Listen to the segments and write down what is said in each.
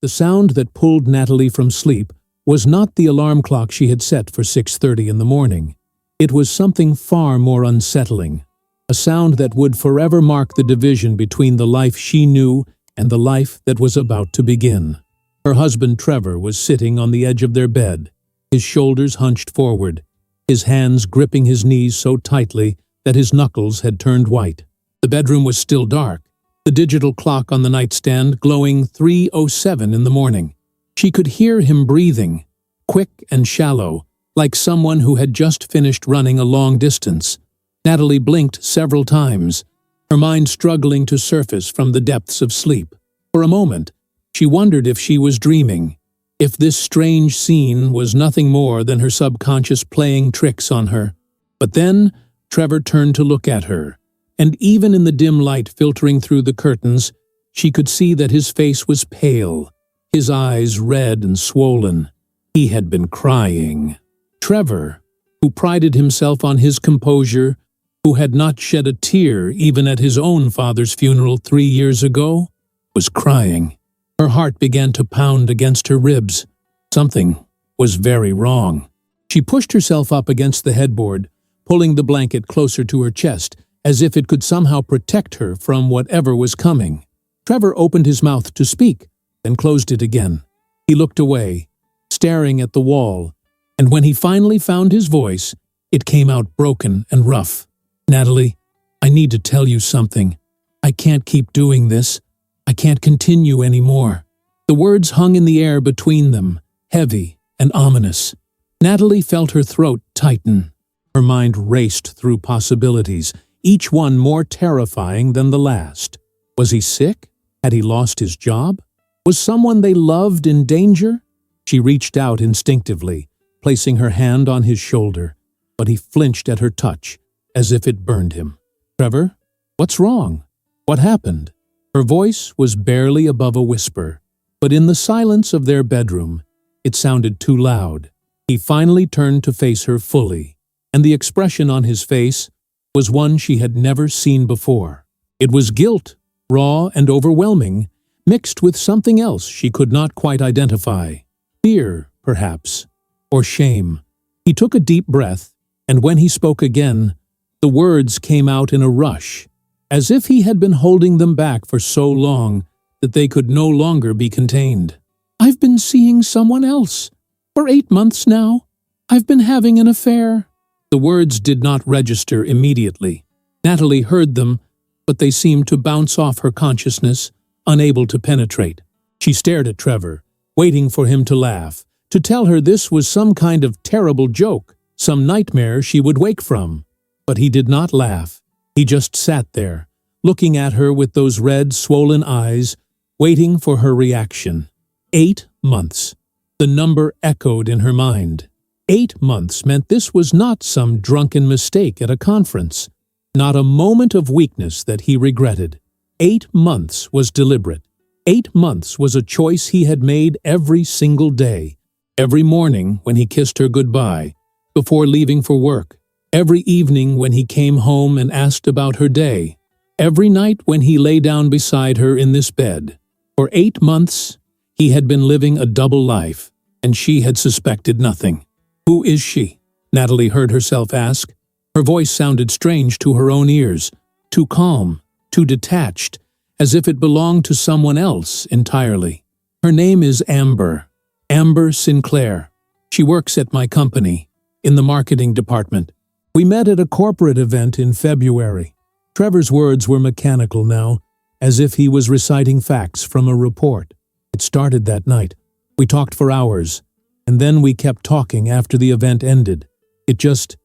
The sound that pulled Natalie from sleep was not the alarm clock she had set for 6:30 in the morning. It was something far more unsettling, a sound that would forever mark the division between the life she knew and the life that was about to begin. Her husband Trevor was sitting on the edge of their bed, his shoulders hunched forward, his hands gripping his knees so tightly that his knuckles had turned white. The bedroom was still dark, the digital clock on the nightstand glowing 3:07 in the morning. She could hear him breathing, quick and shallow, like someone who had just finished running a long distance. Natalie blinked several times, her mind struggling to surface from the depths of sleep. For a moment, she wondered if she was dreaming, if this strange scene was nothing more than her subconscious playing tricks on her. But then Trevor turned to look at her, and even in the dim light filtering through the curtains, she could see that his face was pale, his eyes red and swollen. He had been crying. Trevor, who prided himself on his composure, who had not shed a tear even at his own father's funeral 3 years ago, was crying. Her heart began to pound against her ribs. Something was very wrong. She pushed herself up against the headboard, pulling the blanket closer to her chest, as if it could somehow protect her from whatever was coming. Trevor opened his mouth to speak, then closed it again. He looked away, staring at the wall, and when he finally found his voice, it came out broken and rough. "Natalie, I need to tell you something. I can't keep doing this. I can't continue anymore." The words hung in the air between them, heavy and ominous. Natalie felt her throat tighten. Her mind raced through possibilities, each one more terrifying than the last. Was he sick? Had he lost his job? Was someone they loved in danger? She reached out instinctively, placing her hand on his shoulder, but he flinched at her touch, as if it burned him. "Trevor, what's wrong? What happened?" Her voice was barely above a whisper, but in the silence of their bedroom, it sounded too loud. He finally turned to face her fully, and the expression on his face was one she had never seen before. It was guilt, raw and overwhelming, mixed with something else she could not quite identify. Fear, perhaps, or shame. He took a deep breath, and when he spoke again, the words came out in a rush, as if he had been holding them back for so long that they could no longer be contained. "I've been seeing someone else. For 8 months now. I've been having an affair." The words did not register immediately. Natalie heard them, but they seemed to bounce off her consciousness, unable to penetrate. She stared at Trevor, waiting for him to laugh, to tell her this was some kind of terrible joke, some nightmare she would wake from. But he did not laugh. He just sat there, looking at her with those red, swollen eyes, waiting for her reaction. 8 months. The number echoed in her mind. 8 months meant this was not some drunken mistake at a conference, not a moment of weakness that he regretted. 8 months was deliberate. 8 months was a choice he had made every single day, every morning when he kissed her goodbye, before leaving for work, every evening when he came home and asked about her day, every night when he lay down beside her in this bed. For 8 months, he had been living a double life, and she had suspected nothing. "Who is she?" Natalie heard herself ask. Her voice sounded strange to her own ears, too calm, too detached, as if it belonged to someone else entirely. "Her name is Amber. Amber Sinclair. She works at my company, in the marketing department. We met at a corporate event in February." Trevor's words were mechanical now, as if he was reciting facts from a report. "It started that night. We talked for hours, and then we kept talking after the event ended. It just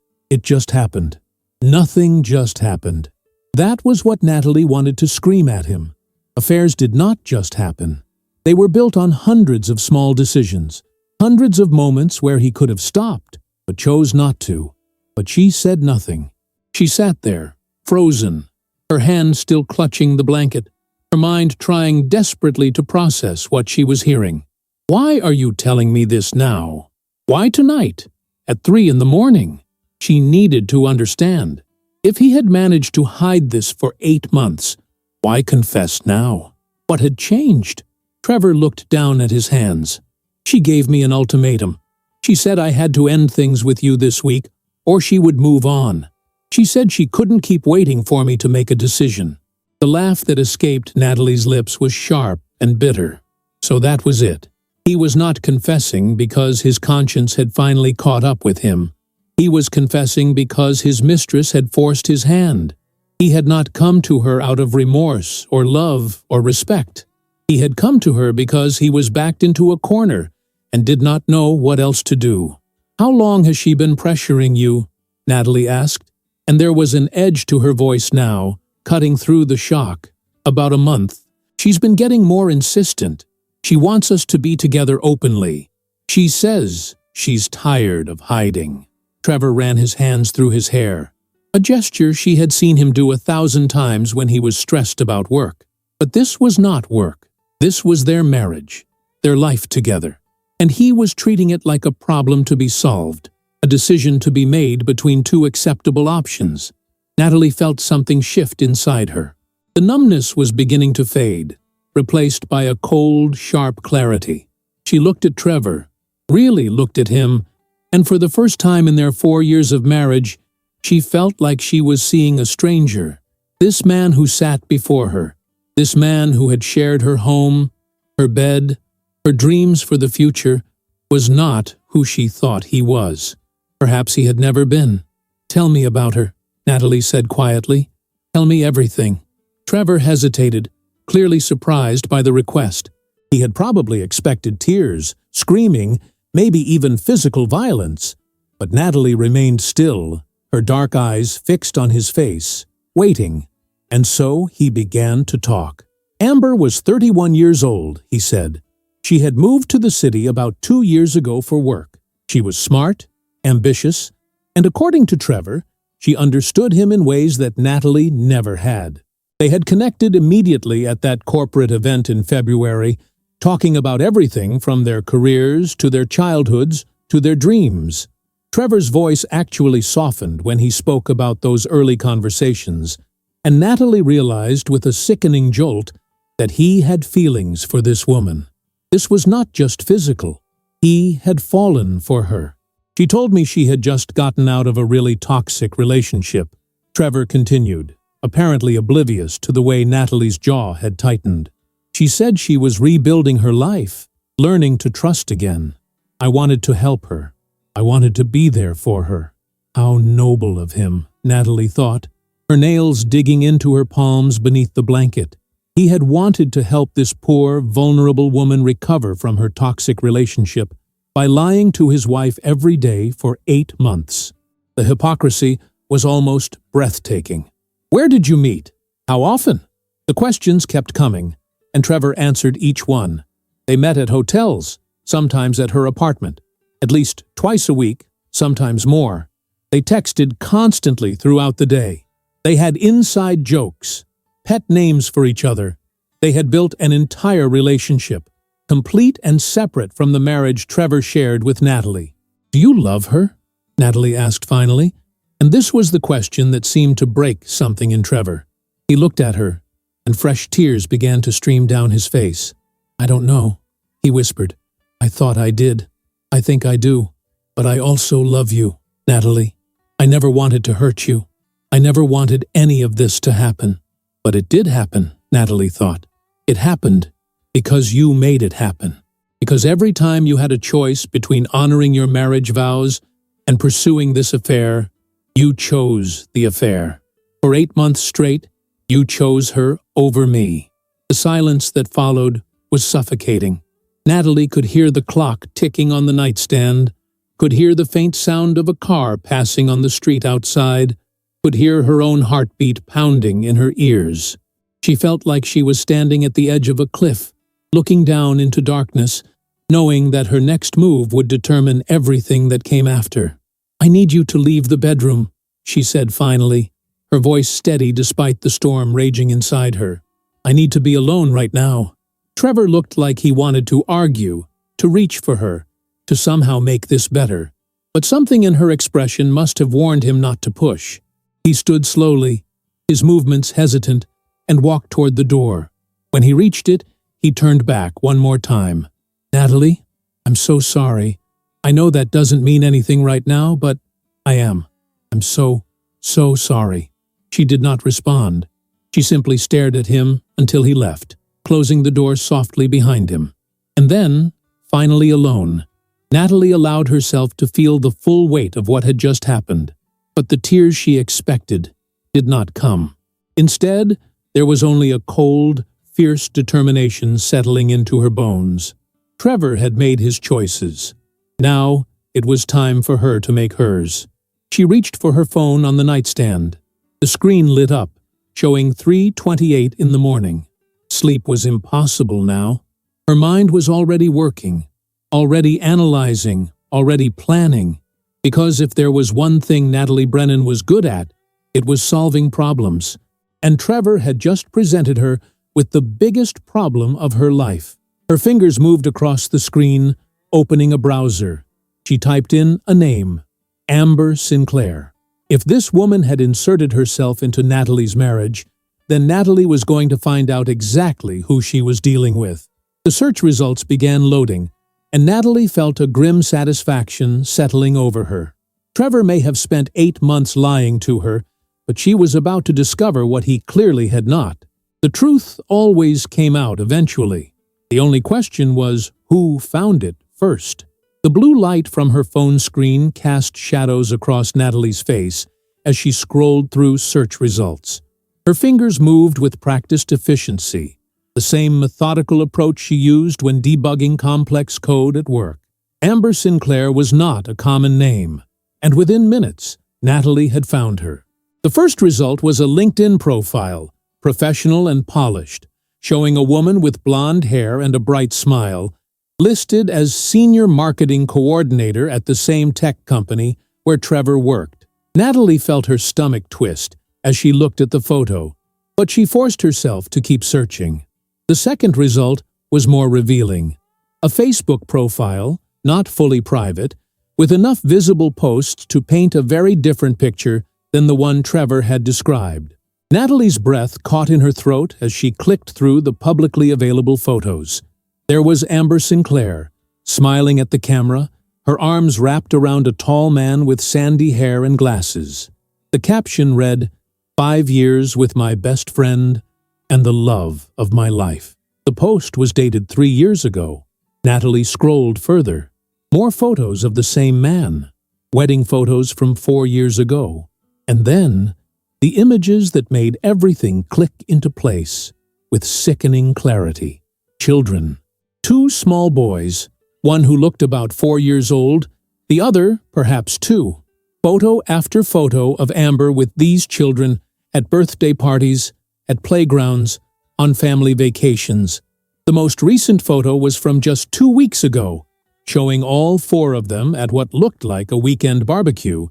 happened. Nothing just happened." That was what Natalie wanted to scream at him. Affairs did not just happen. They were built on hundreds of small decisions, hundreds of moments where he could have stopped, but chose not to. But she said nothing. She sat there, frozen, her hand still clutching the blanket, her mind trying desperately to process what she was hearing. "Why are you telling me this now? Why tonight? At 3 in the morning?" She needed to understand. If he had managed to hide this for 8 months, why confess now? What had changed? Trevor looked down at his hands. She gave me an ultimatum. She said I had to end things with you this week, or she would move on. She said she couldn't keep waiting for me to make a decision. The laugh that escaped Natalie's lips was sharp and bitter. So that was it. He was not confessing because his conscience had finally caught up with him. He was confessing because his mistress had forced his hand. He had not come to her out of remorse or love or respect. He had come to her because he was backed into a corner and did not know what else to do. "How long has she been pressuring you?" Natalie asked, and there was an edge to her voice now, cutting through the shock. "About a month. She's been getting more insistent. She wants us to be together openly. She says she's tired of hiding." Trevor ran his hands through his hair, a gesture she had seen him do 1,000 times when he was stressed about work. But this was not work. This was their marriage, their life together. And he was treating it like a problem to be solved, a decision to be made between two acceptable options. Natalie felt something shift inside her. The numbness was beginning to fade, replaced by a cold, sharp clarity. She looked at Trevor, really looked at him, and for the first time in their 4 years of marriage, she felt like she was seeing a stranger. This man who sat before her, this man who had shared her home, her bed, her dreams for the future, was not who she thought he was. Perhaps he had never been. "Tell me about her," Natalie said quietly. "Tell me everything." Trevor hesitated, clearly surprised by the request. He had probably expected tears, screaming, maybe even physical violence. But Natalie remained still, her dark eyes fixed on his face, waiting. And so he began to talk. Amber was 31 years old, he said. She had moved to the city about 2 years ago for work. She was smart, ambitious, and according to Trevor, she understood him in ways that Natalie never had. They had connected immediately at that corporate event in February, talking about everything from their careers to their childhoods to their dreams. Trevor's voice actually softened when he spoke about those early conversations, and Natalie realized with a sickening jolt that he had feelings for this woman. This was not just physical. He had fallen for her. "She told me she had just gotten out of a really toxic relationship," Trevor continued, apparently oblivious to the way Natalie's jaw had tightened. "She said she was rebuilding her life, learning to trust again. I wanted to help her. I wanted to be there for her." How noble of him, Natalie thought, her nails digging into her palms beneath the blanket. He had wanted to help this poor, vulnerable woman recover from her toxic relationship by lying to his wife every day for 8 months. The hypocrisy was almost breathtaking. "Where did you meet? How often?" The questions kept coming, and Trevor answered each one. They met at hotels, sometimes at her apartment, at least twice a week, sometimes more. They texted constantly throughout the day. They had inside jokes, pet names for each other. They had built an entire relationship, complete and separate from the marriage Trevor shared with Natalie. "Do you love her?" Natalie asked finally, and this was the question that seemed to break something in Trevor. He looked at her, and fresh tears began to stream down his face. "I don't know," he whispered. "I thought I did. I think I do. But I also love you, Natalie. I never wanted to hurt you. I never wanted any of this to happen. But it did happen," Natalie thought. "It happened because you made it happen. Because every time you had a choice between honoring your marriage vows and pursuing this affair, you chose the affair. For 8 months straight, you chose her over me." The silence that followed was suffocating. Natalie could hear the clock ticking on the nightstand, could hear the faint sound of a car passing on the street outside, could hear her own heartbeat pounding in her ears. She felt like she was standing at the edge of a cliff, looking down into darkness, knowing that her next move would determine everything that came after. "I need you to leave the bedroom," she said finally, her voice steady despite the storm raging inside her. "I need to be alone right now." Trevor looked like he wanted to argue, to reach for her, to somehow make this better. But something in her expression must have warned him not to push. He stood slowly, his movements hesitant, and walked toward the door. When he reached it, He turned back one more time. "Natalie, I'm so sorry. I know that doesn't mean anything right now, but I am. I'm so sorry." She did not respond. She simply stared at him until he left, closing the door softly behind him. And then, finally alone, Natalie allowed herself to feel the full weight of what had just happened. But the tears she expected did not come. Instead, there was only a cold, fierce determination settling into her bones. Trevor had made his choices. Now, it was time for her to make hers. She reached for her phone on the nightstand. The screen lit up, showing 3:28 in the morning. Sleep was impossible now. Her mind was already working, already analyzing, already planning. Because if there was one thing Natalie Brennan was good at, it was solving problems. And Trevor had just presented her with the biggest problem of her life. Her fingers moved across the screen, opening a browser. She typed in a name, Amber Sinclair. If this woman had inserted herself into Natalie's marriage, then Natalie was going to find out exactly who she was dealing with. The search results began loading, and Natalie felt a grim satisfaction settling over her. Trevor may have spent 8 months lying to her, but she was about to discover what he clearly had not. The truth always came out eventually. The only question was who found it first. The blue light from her phone screen cast shadows across Natalie's face as she scrolled through search results. Her fingers moved with practiced efficiency, the same methodical approach she used when debugging complex code at work. Amber Sinclair was not a common name, and within minutes, Natalie had found her. The first result was a LinkedIn profile, professional and polished, showing a woman with blonde hair and a bright smile, listed as Senior Marketing Coordinator at the same tech company where Trevor worked. Natalie felt her stomach twist as she looked at the photo, but she forced herself to keep searching. The second result was more revealing. A Facebook profile, not fully private, with enough visible posts to paint a very different picture than the one Trevor had described. Natalie's breath caught in her throat as she clicked through the publicly available photos. There was Amber Sinclair, smiling at the camera, her arms wrapped around a tall man with sandy hair and glasses. The caption read, "5 years with my best friend and the love of my life." The post was dated 3 years ago. Natalie scrolled further. More photos of the same man. Wedding photos from 4 years ago. And then, the images that made everything click into place with sickening clarity. Children. 2 small boys, one who looked about 4 years old, the other perhaps 2. Photo after photo of Amber with these children at birthday parties, at playgrounds, on family vacations. The most recent photo was from just 2 weeks ago, showing all 4 of them at what looked like a weekend barbecue,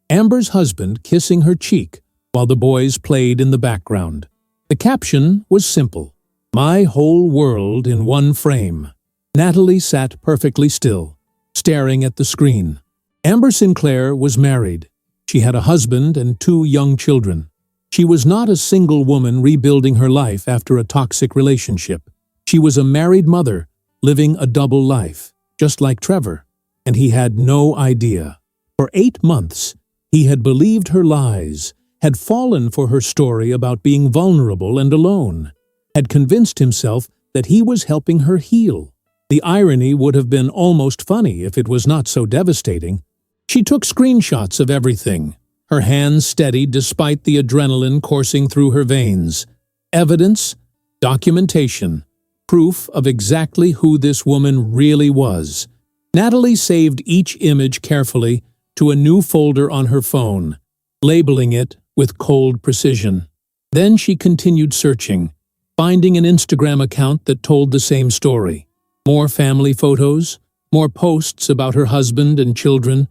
Amber's husband kissing her cheek while the boys played in the background. The caption was simple, "My whole world in one frame." Natalie sat perfectly still, staring at the screen. Amber Sinclair was married. She had a husband and 2 young children. She was not a single woman rebuilding her life after a toxic relationship. She was a married mother, living a double life, just like Trevor, and he had no idea. For 8 months, he had believed her lies, had fallen for her story about being vulnerable and alone, had convinced himself that he was helping her heal. The irony would have been almost funny if it was not so devastating. She took screenshots of everything, her hands steady despite the adrenaline coursing through her veins. Evidence, documentation, proof of exactly who this woman really was. Natalie saved each image carefully to a new folder on her phone, labeling it with cold precision. Then she continued searching, finding an Instagram account that told the same story. More family photos, more posts about her husband and children,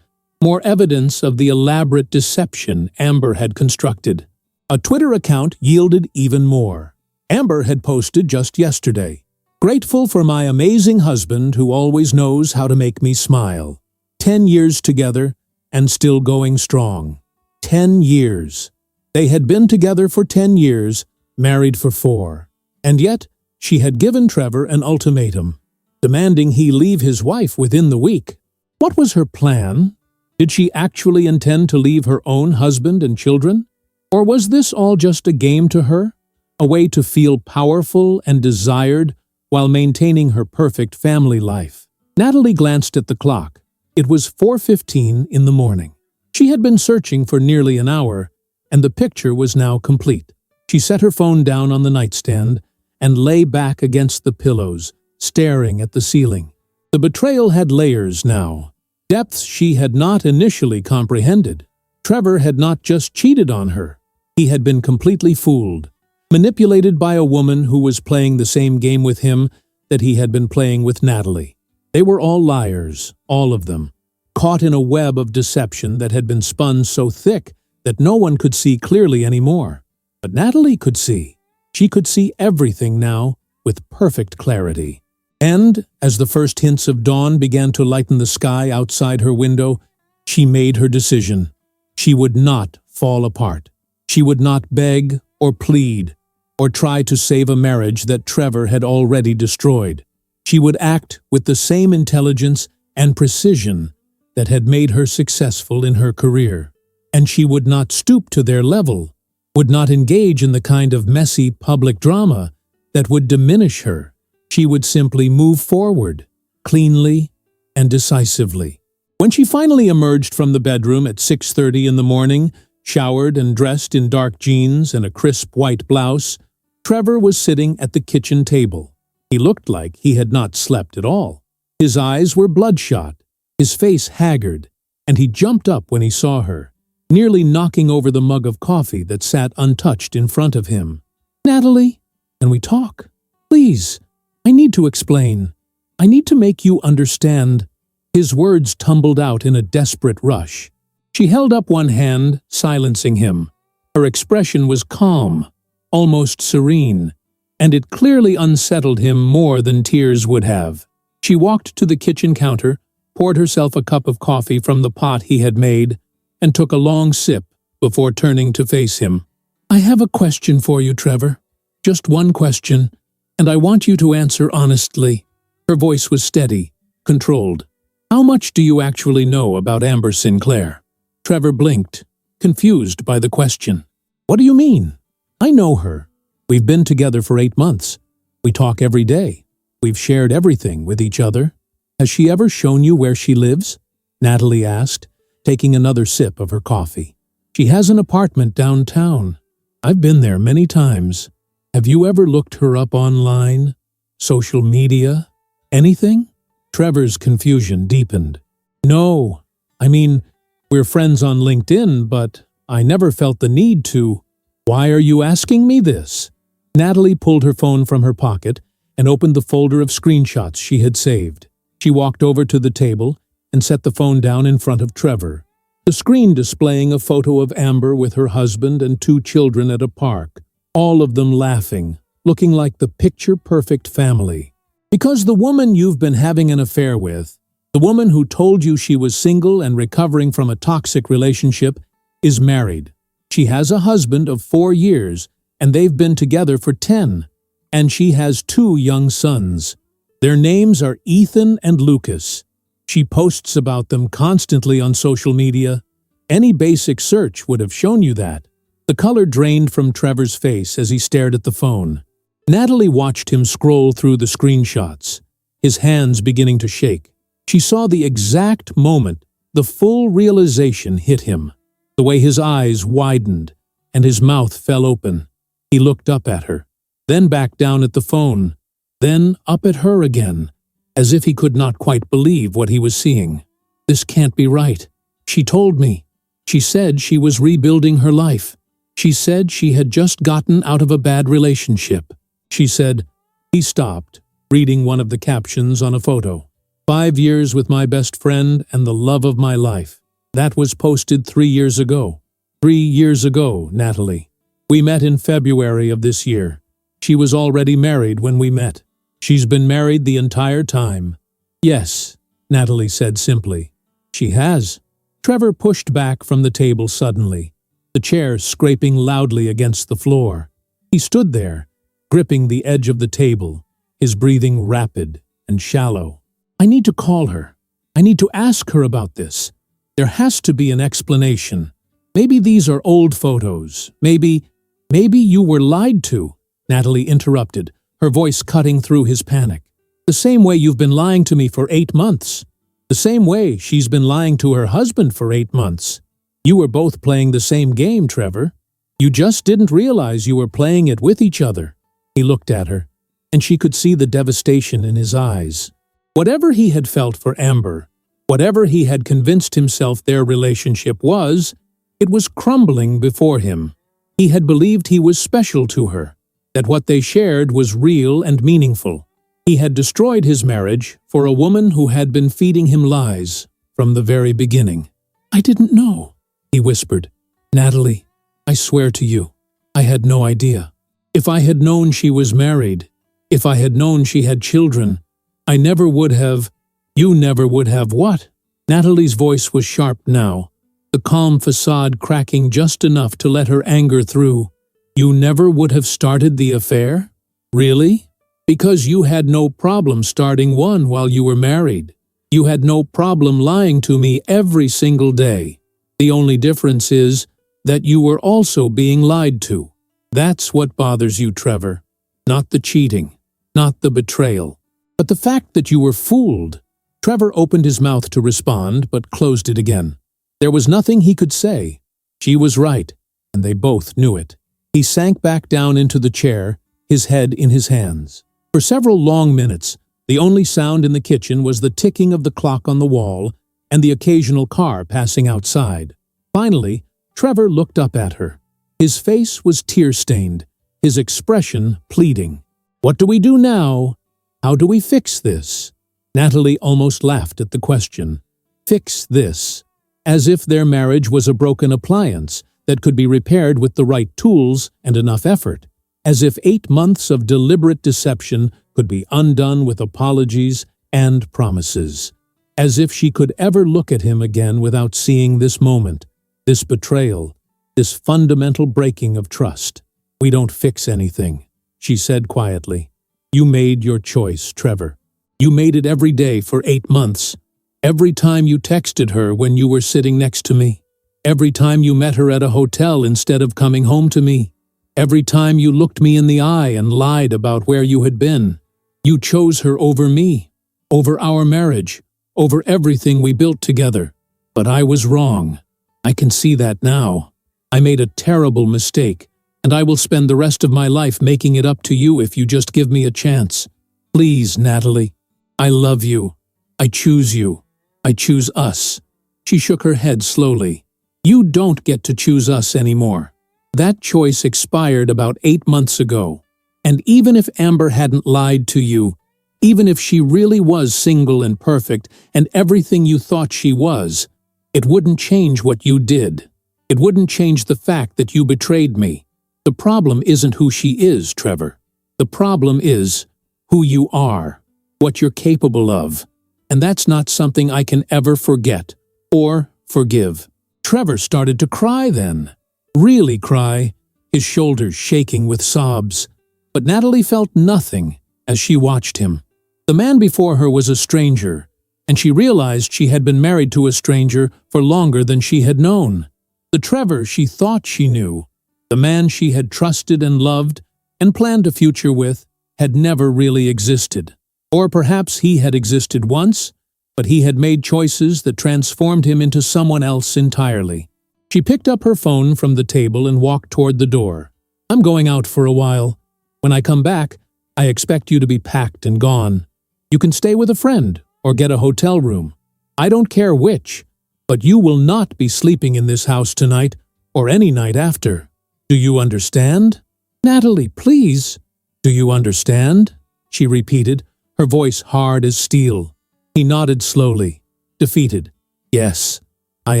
more evidence of the elaborate deception Amber had constructed. A Twitter account yielded even more. Amber had posted just yesterday, "Grateful for my amazing husband who always knows how to make me smile. 10 years together and still going strong." 10 years. They had been together for 10 years, married for 4. And yet, She had given Trevor an ultimatum, demanding he leave his wife within the week. What was her plan? Did she actually intend to leave her own husband and children? Or was this all just a game to her? A way to feel powerful and desired while maintaining her perfect family life? Natalie glanced at the clock. It was 4:15 in the morning. She had been searching for nearly an hour, and the picture was now complete. She set her phone down on the nightstand and lay back against the pillows, staring at the ceiling. The betrayal had layers now, depths she had not initially comprehended. Trevor had not just cheated on her. He had been completely fooled, manipulated by a woman who was playing the same game with him that he had been playing with Natalie. They were all liars, all of them, caught in a web of deception that had been spun so thick that no one could see clearly anymore. But Natalie could see. She could see everything now with perfect clarity. And, as the first hints of dawn began to lighten the sky outside her window, she made her decision. She would not fall apart. She would not beg or plead or try to save a marriage that Trevor had already destroyed. She would act with the same intelligence and precision that had made her successful in her career. And she would not stoop to their level, would not engage in the kind of messy public drama that would diminish her. She would simply move forward, cleanly and decisively. When she finally emerged from the bedroom at 6:30 in the morning, showered and dressed in dark jeans and a crisp white blouse, Trevor was sitting at the kitchen table. He looked like he had not slept at all. His eyes were bloodshot, his face haggard, and he jumped up when he saw her, nearly knocking over the mug of coffee that sat untouched in front of him. "Natalie, can we talk? Please, I need to explain. I need to make you understand." His words tumbled out in a desperate rush. She held up one hand, silencing him. Her expression was calm, almost serene, and it clearly unsettled him more than tears would have. She walked to the kitchen counter, poured herself a cup of coffee from the pot he had made, and took a long sip before turning to face him. "I have a question for you, Trevor. Just one question, and I want you to answer honestly." Her voice was steady, controlled. "How much do you actually know about Amber Sinclair?" Trevor blinked, confused by the question. "What do you mean? I know her. We've been together for 8 months. We talk every day. We've shared everything with each other." "Has she ever shown you where she lives?" Natalie asked, taking another sip of her coffee. "She has an apartment downtown. I've been there many times. Have you ever looked her up online? Social media? Anything?" Trevor's confusion deepened. "No. I mean, we're friends on LinkedIn, but I never felt the need to." "Why are you asking me this?" Natalie pulled her phone from her pocket and opened the folder of screenshots she had saved. She walked over to the table and set the phone down in front of Trevor, the screen displaying a photo of Amber with her husband and 2 children at a park, all of them laughing, looking like the picture-perfect family. "Because the woman you've been having an affair with, the woman who told you she was single and recovering from a toxic relationship, is married. She has a husband of 4 years, and they've been together for 10, and she has 2 young sons. Their names are Ethan and Lucas. She posts about them constantly on social media. Any basic search would have shown you that." The color drained from Trevor's face as he stared at the phone. Natalie watched him scroll through the screenshots, his hands beginning to shake. She saw the exact moment the full realization hit him, the way his eyes widened and his mouth fell open. He looked up at her, then back down at the phone, then up at her again, as if he could not quite believe what he was seeing. "This can't be right. She told me. She said she was rebuilding her life. She said she had just gotten out of a bad relationship. She said—" He stopped, reading one of the captions on a photo. "5 years with my best friend and the love of my life. That was posted 3 years ago. 3 years ago, Natalie. We met in February of this year. She was already married when we met. She's been married the entire time." "Yes," Natalie said simply. "She has." Trevor pushed back from the table suddenly, the chair scraping loudly against the floor. He stood there, gripping the edge of the table, his breathing rapid and shallow. I need to call her. I need to ask her about this. There has to be an explanation. Maybe these are old photos. Maybe you were lied to, Natalie interrupted, her voice cutting through his panic. The same way you've been lying to me for 8 months. The same way she's been lying to her husband for 8 months. You were both playing the same game, Trevor. You just didn't realize you were playing it with each other. He looked at her, and she could see the devastation in his eyes. Whatever he had felt for Amber, whatever he had convinced himself their relationship was, it was crumbling before him. He had believed he was special to her, that what they shared was real and meaningful. He had destroyed his marriage for a woman who had been feeding him lies from the very beginning. I didn't know, he whispered. Natalie, I swear to you, I had no idea. If I had known she was married, if I had known she had children, I never would have. You never would have what? Natalie's voice was sharp now, the calm facade cracking just enough to let her anger through. You never would have started the affair? Really? Because you had no problem starting one while you were married. You had no problem lying to me every single day. The only difference is that you were also being lied to. That's what bothers you, Trevor. Not the cheating, not the betrayal, but the fact that you were fooled. Trevor opened his mouth to respond, but closed it again. There was nothing he could say. She was right, and they both knew it. He sank back down into the chair, his head in his hands. For several long minutes, the only sound in the kitchen was the ticking of the clock on the wall and the occasional car passing outside. Finally, Trevor looked up at her. His face was tear-stained, his expression pleading. What do we do now? How do we fix this? Natalie almost laughed at the question. Fix this. As if their marriage was a broken appliance that could be repaired with the right tools and enough effort. As if 8 months of deliberate deception could be undone with apologies and promises. As if she could ever look at him again without seeing this moment, this betrayal, this fundamental breaking of trust. We don't fix anything, she said quietly. You made your choice, Trevor. You made it every day for 8 months. Every time you texted her when you were sitting next to me. Every time you met her at a hotel instead of coming home to me. Every time you looked me in the eye and lied about where you had been. You chose her over me, over our marriage, over everything we built together. But I was wrong. I can see that now. I made a terrible mistake, and I will spend the rest of my life making it up to you if you just give me a chance. Please, Natalie. I love you. I choose you. I choose us. She shook her head slowly. You don't get to choose us anymore. That choice expired about 8 months ago. And even if Amber hadn't lied to you, even if she really was single and perfect and everything you thought she was, it wouldn't change what you did. It wouldn't change the fact that you betrayed me. The problem isn't who she is, Trevor. The problem is who you are, what you're capable of. And that's not something I can ever forget or forgive. Trevor started to cry then. Really cry, his shoulders shaking with sobs. But Natalie felt nothing as she watched him. The man before her was a stranger, and she realized she had been married to a stranger for longer than she had known. The Trevor she thought she knew, the man she had trusted and loved and planned a future with, had never really existed. Or perhaps he had existed once, but he had made choices that transformed him into someone else entirely. She picked up her phone from the table and walked toward the door. I'm going out for a while. When I come back, I expect you to be packed and gone. You can stay with a friend or get a hotel room. I don't care which, but you will not be sleeping in this house tonight or any night after. Do you understand? Natalie, please. Do you understand? She repeated, her voice hard as steel. He nodded slowly, defeated. Yes, I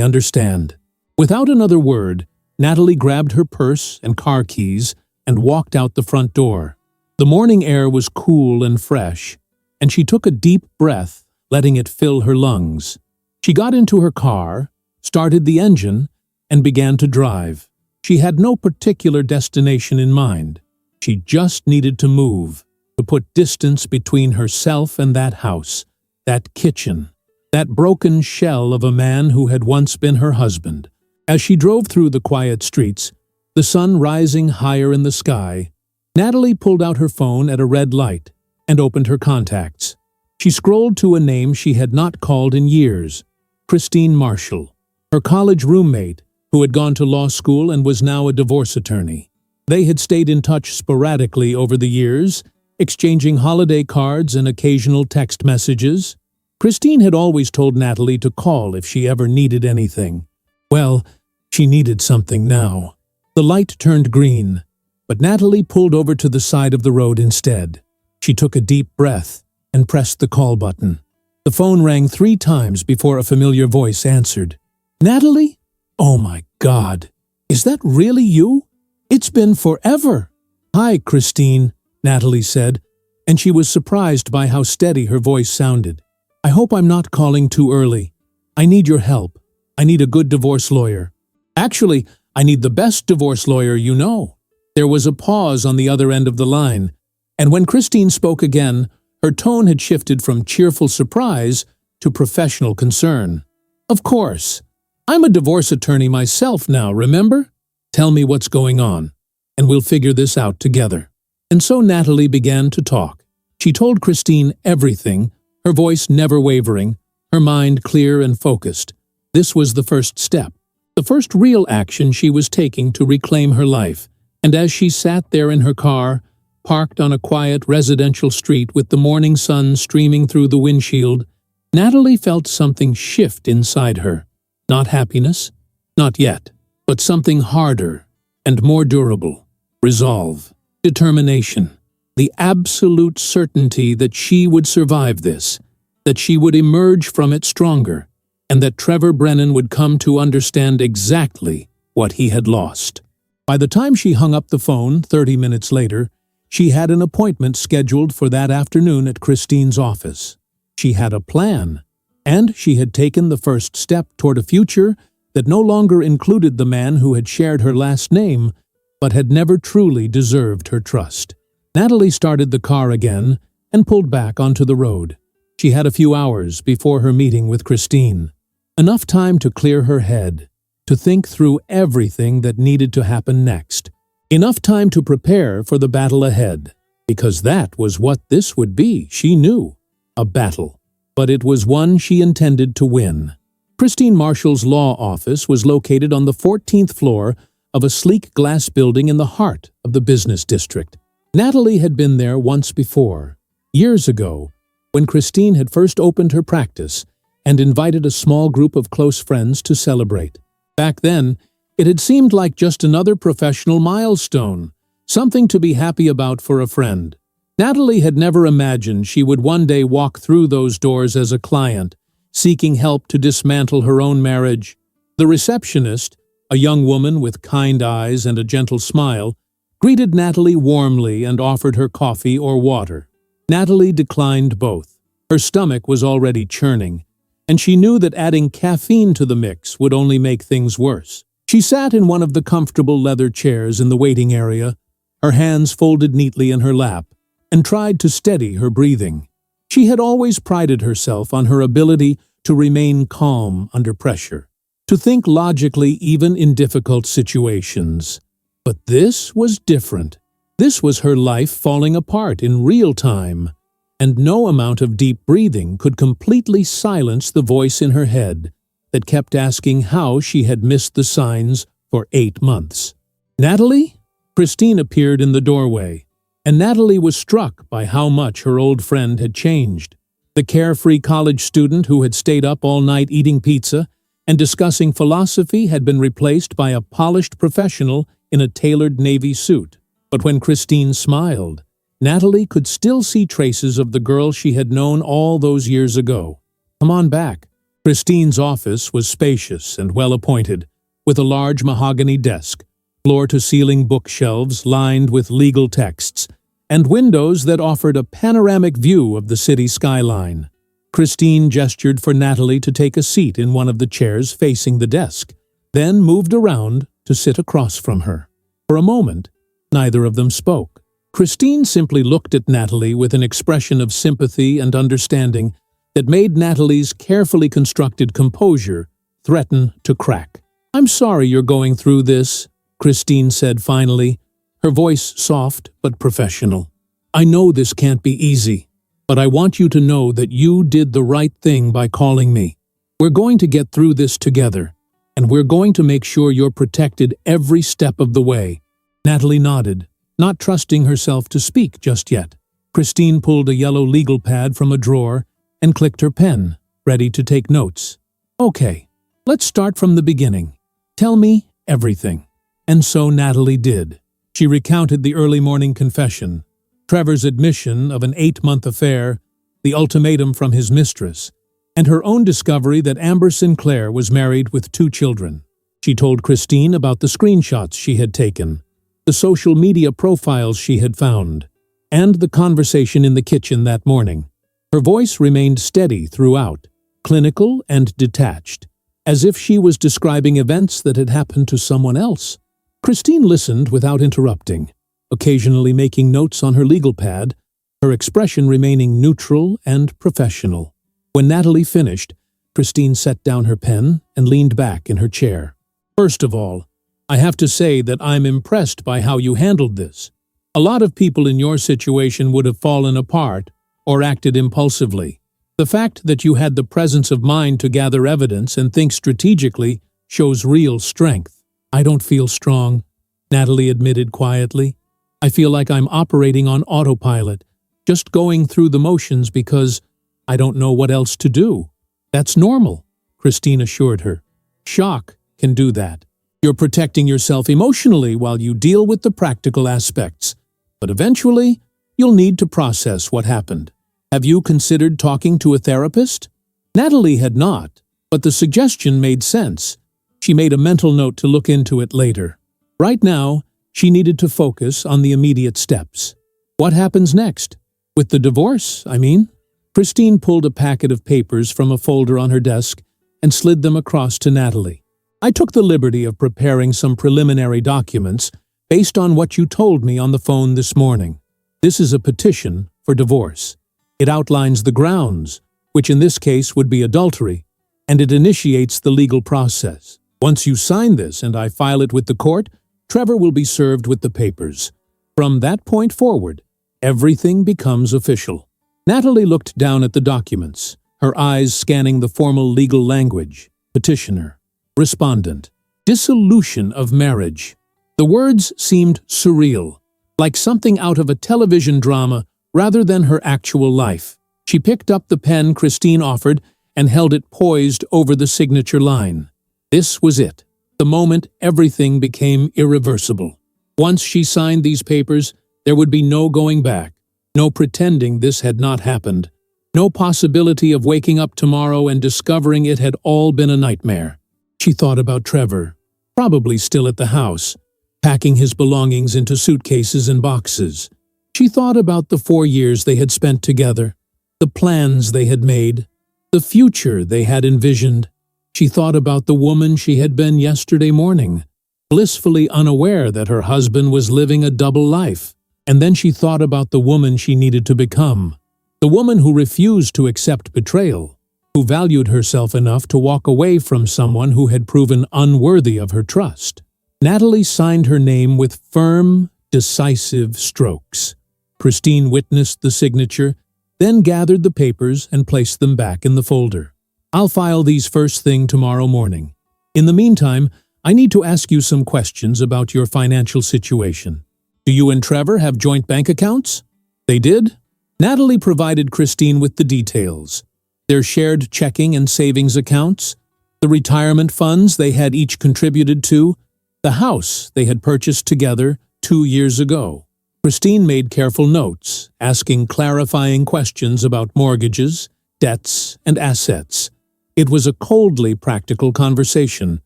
understand. Without another word, Natalie grabbed her purse and car keys and walked out the front door. The morning air was cool and fresh, and she took a deep breath, letting it fill her lungs. She got into her car, started the engine, and began to drive. She had no particular destination in mind. She just needed to move, to put distance between herself and that house, that kitchen, that broken shell of a man who had once been her husband. As she drove through the quiet streets, the sun rising higher in the sky, Natalie pulled out her phone at a red light and opened her contacts. She scrolled to a name she had not called in years, Christine Marshall, her college roommate who had gone to law school and was now a divorce attorney. They had stayed in touch sporadically over the years, exchanging holiday cards and occasional text messages. Christine had always told Natalie to call if she ever needed anything. Well, she needed something now. The light turned green, but Natalie pulled over to the side of the road instead. She took a deep breath and pressed the call button. The phone rang 3 times before a familiar voice answered. "Natalie? Oh my God, is that really you? It's been forever." "Hi, Christine," Natalie said, and she was surprised by how steady her voice sounded. "I hope I'm not calling too early. I need your help. I need a good divorce lawyer. Actually, I need the best divorce lawyer you know." There was a pause on the other end of the line, and when Christine spoke again, her tone had shifted from cheerful surprise to professional concern. "Of course. I'm a divorce attorney myself now, remember? Tell me what's going on, and we'll figure this out together." And so Natalie began to talk. She told Christine everything, her voice never wavering, her mind clear and focused. This was the first step, the first real action she was taking to reclaim her life. And as she sat there in her car, parked on a quiet residential street with the morning sun streaming through the windshield, Natalie felt something shift inside her. Not happiness, not yet, but something harder and more durable. Resolve, determination, the absolute certainty that she would survive this, that she would emerge from it stronger, and that Trevor Brennan would come to understand exactly what he had lost. By the time she hung up the phone 30 minutes later, she had an appointment scheduled for that afternoon at Christine's office. She had a plan, and she had taken the first step toward a future that no longer included the man who had shared her last name, but had never truly deserved her trust. Natalie started the car again and pulled back onto the road. She had a few hours before her meeting with Christine. Enough time to clear her head, to think through everything that needed to happen next. Enough time to prepare for the battle ahead, because that was what this would be, she knew. A battle. But it was one she intended to win. Christine Marshall's law office was located on the 14th floor of a sleek glass building in the heart of the business district. Natalie had been there once before, years ago, when Christine had first opened her practice and invited a small group of close friends to celebrate. Back then, it had seemed like just another professional milestone, something to be happy about for a friend. Natalie had never imagined she would one day walk through those doors as a client, seeking help to dismantle her own marriage. The receptionist, a young woman with kind eyes and a gentle smile, greeted Natalie warmly and offered her coffee or water. Natalie declined both. Her stomach was already churning, and she knew that adding caffeine to the mix would only make things worse. She sat in one of the comfortable leather chairs in the waiting area, her hands folded neatly in her lap, and tried to steady her breathing. She had always prided herself on her ability to remain calm under pressure, to think logically even in difficult situations. But this was different. This was her life falling apart in real time, and no amount of deep breathing could completely silence the voice in her head that kept asking how she had missed the signs for 8 months. "Natalie?" Christine appeared in the doorway, and Natalie was struck by how much her old friend had changed. The carefree college student who had stayed up all night eating pizza and discussing philosophy had been replaced by a polished professional in a tailored navy suit. But when Christine smiled, Natalie could still see traces of the girl she had known all those years ago. "Come on back." Christine's office was spacious and well-appointed, with a large mahogany desk, floor-to-ceiling bookshelves lined with legal texts, and windows that offered a panoramic view of the city skyline. Christine gestured for Natalie to take a seat in one of the chairs facing the desk, then moved around to sit across from her. For a moment, neither of them spoke. Christine simply looked at Natalie with an expression of sympathy and understanding that made Natalie's carefully constructed composure threaten to crack. "I'm sorry you're going through this," Christine said finally, her voice soft but professional. "I know this can't be easy, but I want you to know that you did the right thing by calling me. We're going to get through this together, and we're going to make sure you're protected every step of the way." Natalie nodded, not trusting herself to speak just yet. Christine pulled a yellow legal pad from a drawer and clicked her pen, ready to take notes. "Okay, let's start from the beginning. Tell me everything." And so Natalie did. She recounted the early morning confession, Trevor's admission of an 8-month affair, the ultimatum from his mistress, and her own discovery that Amber Sinclair was married with 2 children. She told Christine about the screenshots she had taken, the social media profiles she had found, and the conversation in the kitchen that morning. Her voice remained steady throughout, clinical and detached, as if she was describing events that had happened to someone else. Christine listened without interrupting, occasionally making notes on her legal pad, her expression remaining neutral and professional. When Natalie finished, Christine set down her pen and leaned back in her chair. "First of all, I have to say that I'm impressed by how you handled this. A lot of people in your situation would have fallen apart or acted impulsively. The fact that you had the presence of mind to gather evidence and think strategically shows real strength." "I don't feel strong," Natalie admitted quietly. "I feel like I'm operating on autopilot, just going through the motions because I don't know what else to do." "That's normal," Christine assured her. "Shock can do that. You're protecting yourself emotionally while you deal with the practical aspects. But eventually, you'll need to process what happened. Have you considered talking to a therapist?" Natalie had not, but the suggestion made sense. She made a mental note to look into it later. Right now, she needed to focus on the immediate steps. "What happens next? With the divorce, I mean?" Christine pulled a packet of papers from a folder on her desk and slid them across to Natalie. "I took the liberty of preparing some preliminary documents based on what you told me on the phone this morning. This is a petition for divorce. It outlines the grounds, which in this case would be adultery, and it initiates the legal process. Once you sign this and I file it with the court, Trevor will be served with the papers. From that point forward, everything becomes official." Natalie looked down at the documents, her eyes scanning the formal legal language. Petitioner, respondent, dissolution of marriage. The words seemed surreal, like something out of a television drama rather than her actual life. She picked up the pen Christine offered and held it poised over the signature line. This was it, the moment everything became irreversible. Once she signed these papers, there would be no going back, no pretending this had not happened, no possibility of waking up tomorrow and discovering it had all been a nightmare. She thought about Trevor, probably still at the house, packing his belongings into suitcases and boxes. She thought about the 4 years they had spent together, the plans they had made, the future they had envisioned. She thought about the woman she had been yesterday morning, blissfully unaware that her husband was living a double life. And then she thought about the woman she needed to become, the woman who refused to accept betrayal, who valued herself enough to walk away from someone who had proven unworthy of her trust. Natalie signed her name with firm, decisive strokes. Christine witnessed the signature, then gathered the papers and placed them back in the folder. "I'll file these first thing tomorrow morning. In the meantime, I need to ask you some questions about your financial situation. Do you and Trevor have joint bank accounts?" They did. Natalie provided Christine with the details. Their shared checking and savings accounts, the retirement funds they had each contributed to, the house they had purchased together 2 years ago. Christine made careful notes, asking clarifying questions about mortgages, debts, and assets. It was a coldly practical conversation,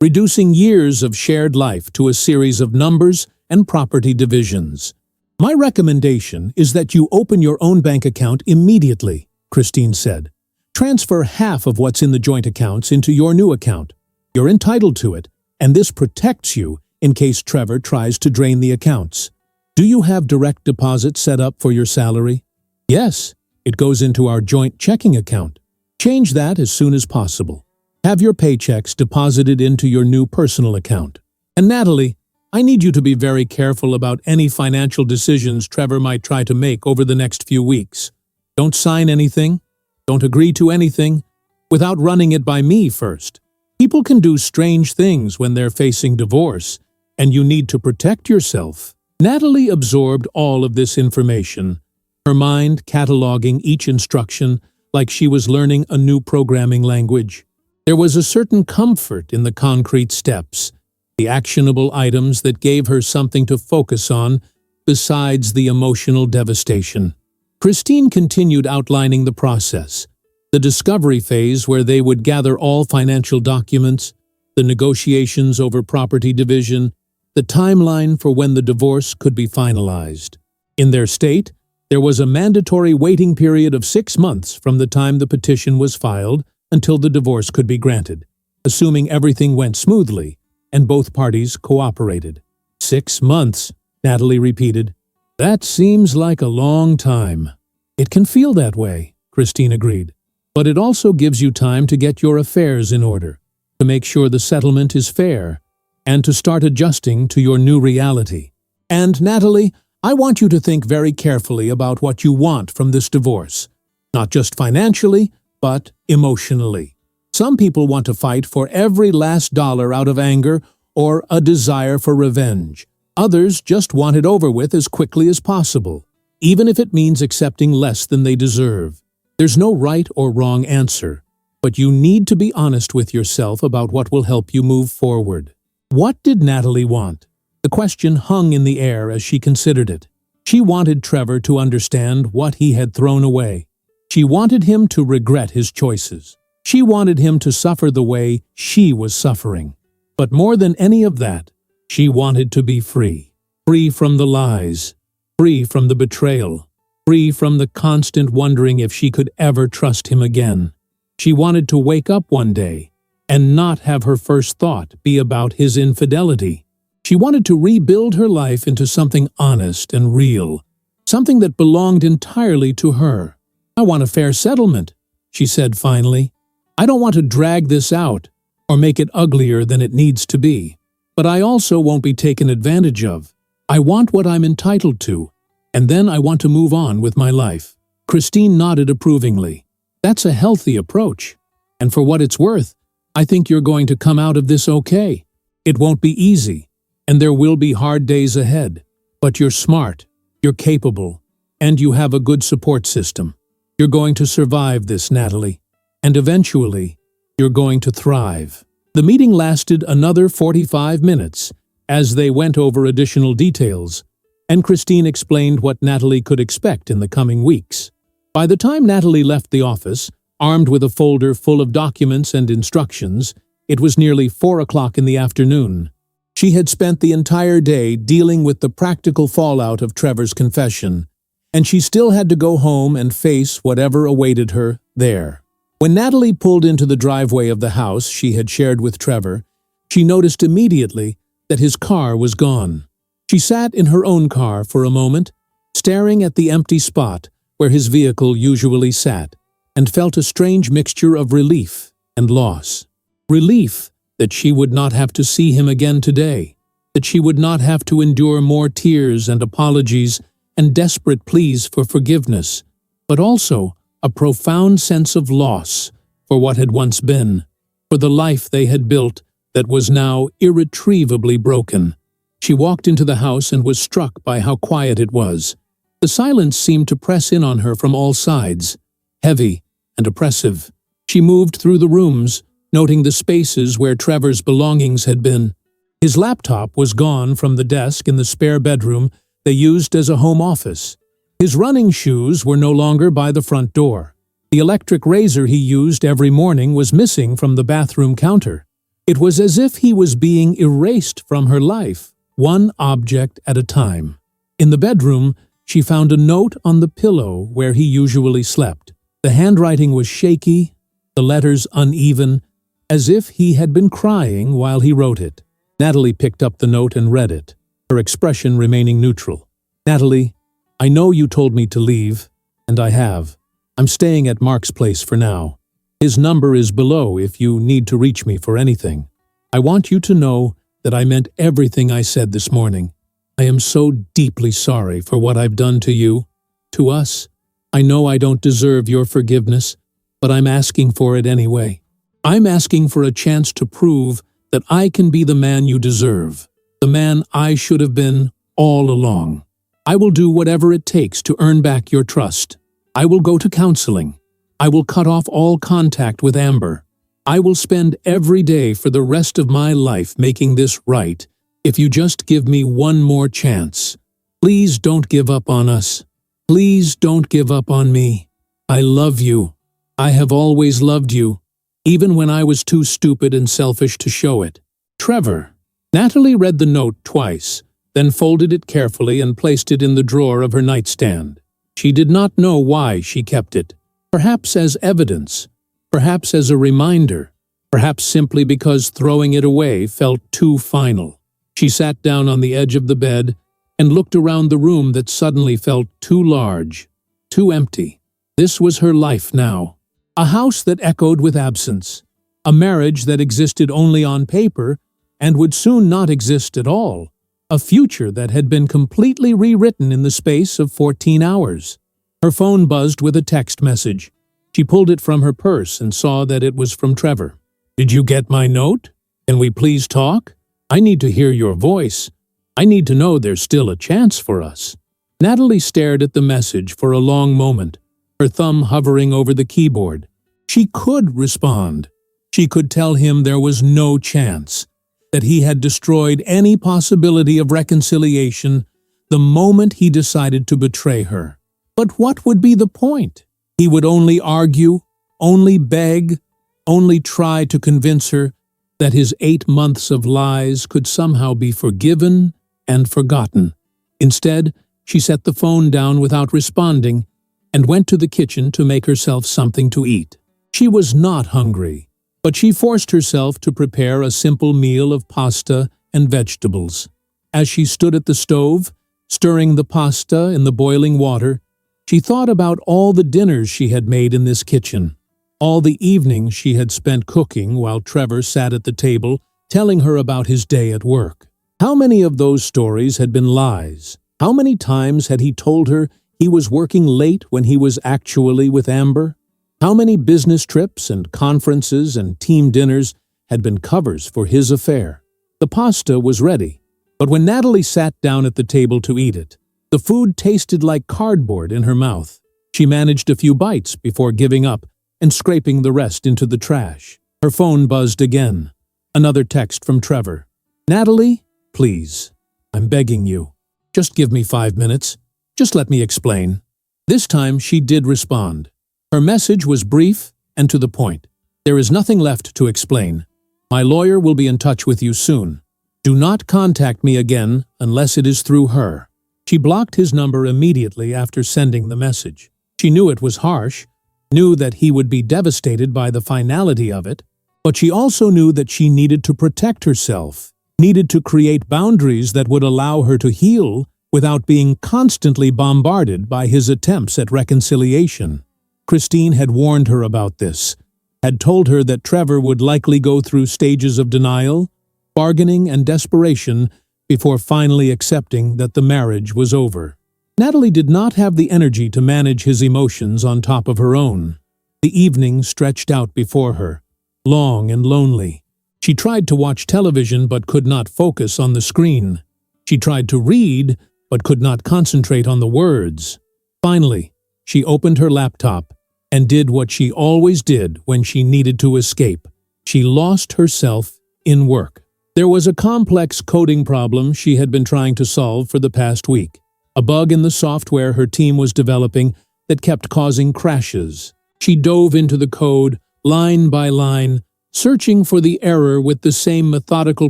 reducing years of shared life to a series of numbers and property divisions. "My recommendation is that you open your own bank account immediately," Christine said. "Transfer half of what's in the joint accounts into your new account. You're entitled to it, and this protects you in case Trevor tries to drain the accounts." Do you have direct deposit set up for your salary? Yes, it goes into our joint checking account. Change that as soon as possible. Have your paychecks deposited into your new personal account. And Natalie, I need you to be very careful about any financial decisions Trevor might try to make over the next few weeks. Don't sign anything, don't agree to anything, without running it by me first. People can do strange things when they're facing divorce, and you need to protect yourself. Natalie absorbed all of this information, her mind cataloging each instruction like she was learning a new programming language. There was a certain comfort in the concrete steps, the actionable items that gave her something to focus on besides the emotional devastation. Christine continued outlining the process, the discovery phase where they would gather all financial documents, the negotiations over property division, the timeline for when the divorce could be finalized. In their state, there was a mandatory waiting period of 6 months from the time the petition was filed until the divorce could be granted, assuming everything went smoothly and both parties cooperated. 6 months, Natalie repeated. That seems like a long time. It can feel that way, Christine agreed. But it also gives you time to get your affairs in order, to make sure the settlement is fair, and to start adjusting to your new reality. And Natalie, I want you to think very carefully about what you want from this divorce. Not just financially, but emotionally. Some people want to fight for every last dollar out of anger or a desire for revenge. Others just want it over with as quickly as possible, even if it means accepting less than they deserve. There's no right or wrong answer, but you need to be honest with yourself about what will help you move forward. What did Natalie want? The question hung in the air as she considered it. She wanted Trevor to understand what he had thrown away. She wanted him to regret his choices. She wanted him to suffer the way she was suffering. But more than any of that, she wanted to be free. Free from the lies. Free from the betrayal. Free from the constant wondering if she could ever trust him again. She wanted to wake up one day and not have her first thought be about his infidelity. She wanted to rebuild her life into something honest and real, something that belonged entirely to her. I want a fair settlement, she said finally. I don't want to drag this out or make it uglier than it needs to be, but I also won't be taken advantage of. I want what I'm entitled to, and then I want to move on with my life. Christine nodded approvingly. That's a healthy approach, and for what it's worth, I think you're going to come out of this okay. It won't be easy, and there will be hard days ahead, but you're smart, you're capable, and you have a good support system. You're going to survive this, Natalie, and eventually, you're going to thrive. The meeting lasted another 45 minutes as they went over additional details, and Christine explained what Natalie could expect in the coming weeks. By the time Natalie left the office, armed with a folder full of documents and instructions, it was nearly 4 o'clock in the afternoon. She had spent the entire day dealing with the practical fallout of Trevor's confession, and she still had to go home and face whatever awaited her there. When Natalie pulled into the driveway of the house she had shared with Trevor, she noticed immediately that his car was gone. She sat in her own car for a moment, staring at the empty spot where his vehicle usually sat, and felt a strange mixture of relief and loss. Relief that she would not have to see him again today, that she would not have to endure more tears and apologies and desperate pleas for forgiveness, but also a profound sense of loss for what had once been, for the life they had built that was now irretrievably broken. She walked into the house and was struck by how quiet it was. The silence seemed to press in on her from all sides, heavy and oppressive. She moved through the rooms, noting the spaces where Trevor's belongings had been. His laptop was gone from the desk in the spare bedroom they used as a home office. His running shoes were no longer by the front door. The electric razor he used every morning was missing from the bathroom counter. It was as if he was being erased from her life, one object at a time. In the bedroom, she found a note on the pillow where he usually slept. The handwriting was shaky, the letters uneven, as if he had been crying while he wrote it. Natalie picked up the note and read it, her expression remaining neutral. Natalie, I know you told me to leave, and I have. I'm staying at Mark's place for now. His number is below if you need to reach me for anything. I want you to know that I meant everything I said this morning. I am so deeply sorry for what I've done to you, to us. I know I don't deserve your forgiveness, but I'm asking for it anyway. I'm asking for a chance to prove that I can be the man you deserve, the man I should have been all along. I will do whatever it takes to earn back your trust. I will go to counseling. I will cut off all contact with Amber. I will spend every day for the rest of my life making this right if you just give me one more chance. Please don't give up on us. Please don't give up on me. I love you. I have always loved you, even when I was too stupid and selfish to show it. Trevor. Natalie read the note twice, then folded it carefully and placed it in the drawer of her nightstand. She did not know why she kept it. Perhaps as evidence, perhaps as a reminder, perhaps simply because throwing it away felt too final. She sat down on the edge of the bed and looked around the room that suddenly felt too large, too empty. This was her life now. A house that echoed with absence, a marriage that existed only on paper and would soon not exist at all, a future that had been completely rewritten in the space of 14 hours. Her phone buzzed with a text message. She pulled it from her purse and saw that it was from Trevor. "Did you get my note? Can we please talk? I need to hear your voice. I need to know there's still a chance for us." Natalie stared at the message for a long moment, her thumb hovering over the keyboard. She could respond. She could tell him there was no chance, that he had destroyed any possibility of reconciliation the moment he decided to betray her. But what would be the point? He would only argue, only beg, only try to convince her that his 8 months of lies could somehow be forgiven and forgotten. Instead, she set the phone down without responding and went to the kitchen to make herself something to eat. She was not hungry, but she forced herself to prepare a simple meal of pasta and vegetables. As she stood at the stove, stirring the pasta in the boiling water, she thought about all the dinners she had made in this kitchen, all the evenings she had spent cooking while Trevor sat at the table telling her about his day at work. How many of those stories had been lies? How many times had he told her he was working late when he was actually with Amber? How many business trips and conferences and team dinners had been covers for his affair? The pasta was ready, but when Natalie sat down at the table to eat it, the food tasted like cardboard in her mouth. She managed a few bites before giving up and scraping the rest into the trash. Her phone buzzed again. Another text from Trevor. "Natalie, please, I'm begging you. Just give me 5 minutes. Just let me explain." This time she did respond. Her message was brief and to the point. "There is nothing left to explain. My lawyer will be in touch with you soon. Do not contact me again unless it is through her." She blocked his number immediately after sending the message. She knew it was harsh, knew that he would be devastated by the finality of it, but she also knew that she needed to protect herself, needed to create boundaries that would allow her to heal without being constantly bombarded by his attempts at reconciliation. Christine had warned her about this, had told her that Trevor would likely go through stages of denial, bargaining, and desperation before finally accepting that the marriage was over. Natalie did not have the energy to manage his emotions on top of her own. The evening stretched out before her, long and lonely. She tried to watch television but could not focus on the screen. She tried to read but could not concentrate on the words. Finally, she opened her laptop and did what she always did when she needed to escape. She lost herself in work. There was a complex coding problem she had been trying to solve for the past week, a bug in the software her team was developing that kept causing crashes. She dove into the code, line by line, searching for the error with the same methodical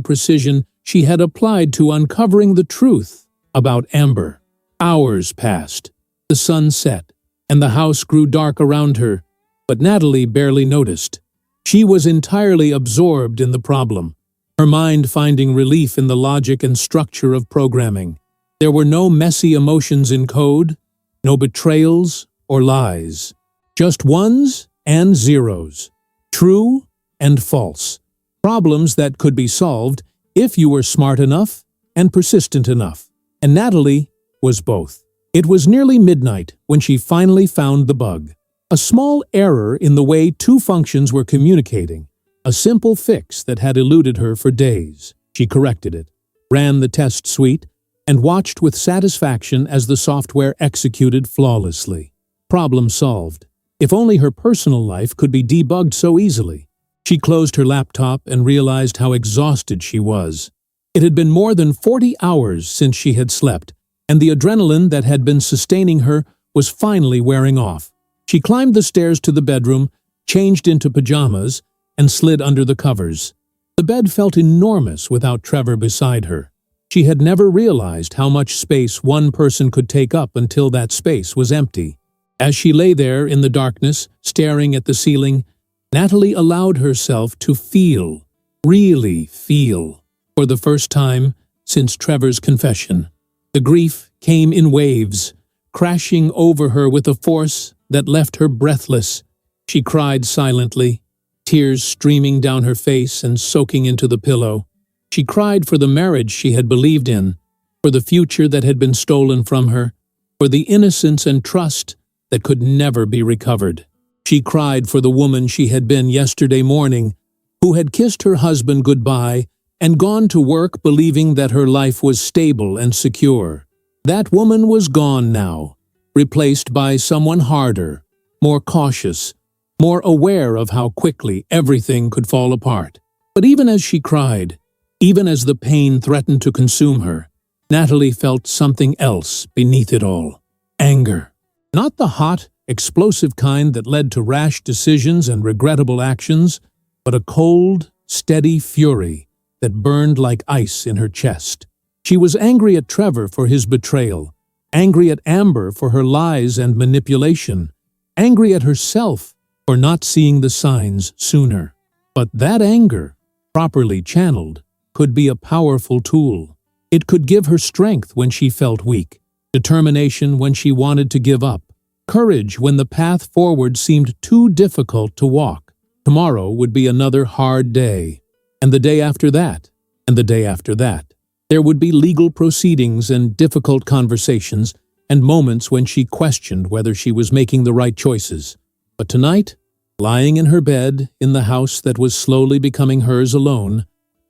precision she had applied to uncovering the truth about Amber. Hours passed. The sun set, and the house grew dark around her, but Natalie barely noticed. She was entirely absorbed in the problem, her mind finding relief in the logic and structure of programming. There were no messy emotions in code, no betrayals or lies. Just ones and zeros, true and false. Problems that could be solved if you were smart enough and persistent enough. And Natalie was both. It was nearly midnight when she finally found the bug. A small error in the way two functions were communicating. A simple fix that had eluded her for days. She corrected it, ran the test suite, and watched with satisfaction as the software executed flawlessly. Problem solved. If only her personal life could be debugged so easily. She closed her laptop and realized how exhausted she was. It had been more than 40 hours since she had slept, and the adrenaline that had been sustaining her was finally wearing off. She climbed the stairs to the bedroom, changed into pajamas, and slid under the covers. The bed felt enormous without Trevor beside her. She had never realized how much space one person could take up until that space was empty. As she lay there in the darkness, staring at the ceiling, Natalie allowed herself to feel, really feel, for the first time since Trevor's confession. The grief came in waves, crashing over her with a force that left her breathless. She cried silently, tears streaming down her face and soaking into the pillow. She cried for the marriage she had believed in, for the future that had been stolen from her, for the innocence and trust that could never be recovered. She cried for the woman she had been yesterday morning, who had kissed her husband goodbye and gone to work believing that her life was stable and secure. That woman was gone now, replaced by someone harder, more cautious, more aware of how quickly everything could fall apart. But even as she cried, even as the pain threatened to consume her, Natalie felt something else beneath it all. Anger. Not the hot, explosive kind that led to rash decisions and regrettable actions, but a cold, steady fury that burned like ice in her chest. She was angry at Trevor for his betrayal, angry at Amber for her lies and manipulation, angry at herself for not seeing the signs sooner. But that anger, properly channeled, could be a powerful tool. It could give her strength when she felt weak, determination when she wanted to give up, courage when the path forward seemed too difficult to walk. Tomorrow would be another hard day, and the day after that, and the day after that. There would be legal proceedings and difficult conversations, and moments when she questioned whether she was making the right choices. But tonight, lying in her bed in the house that was slowly becoming hers alone,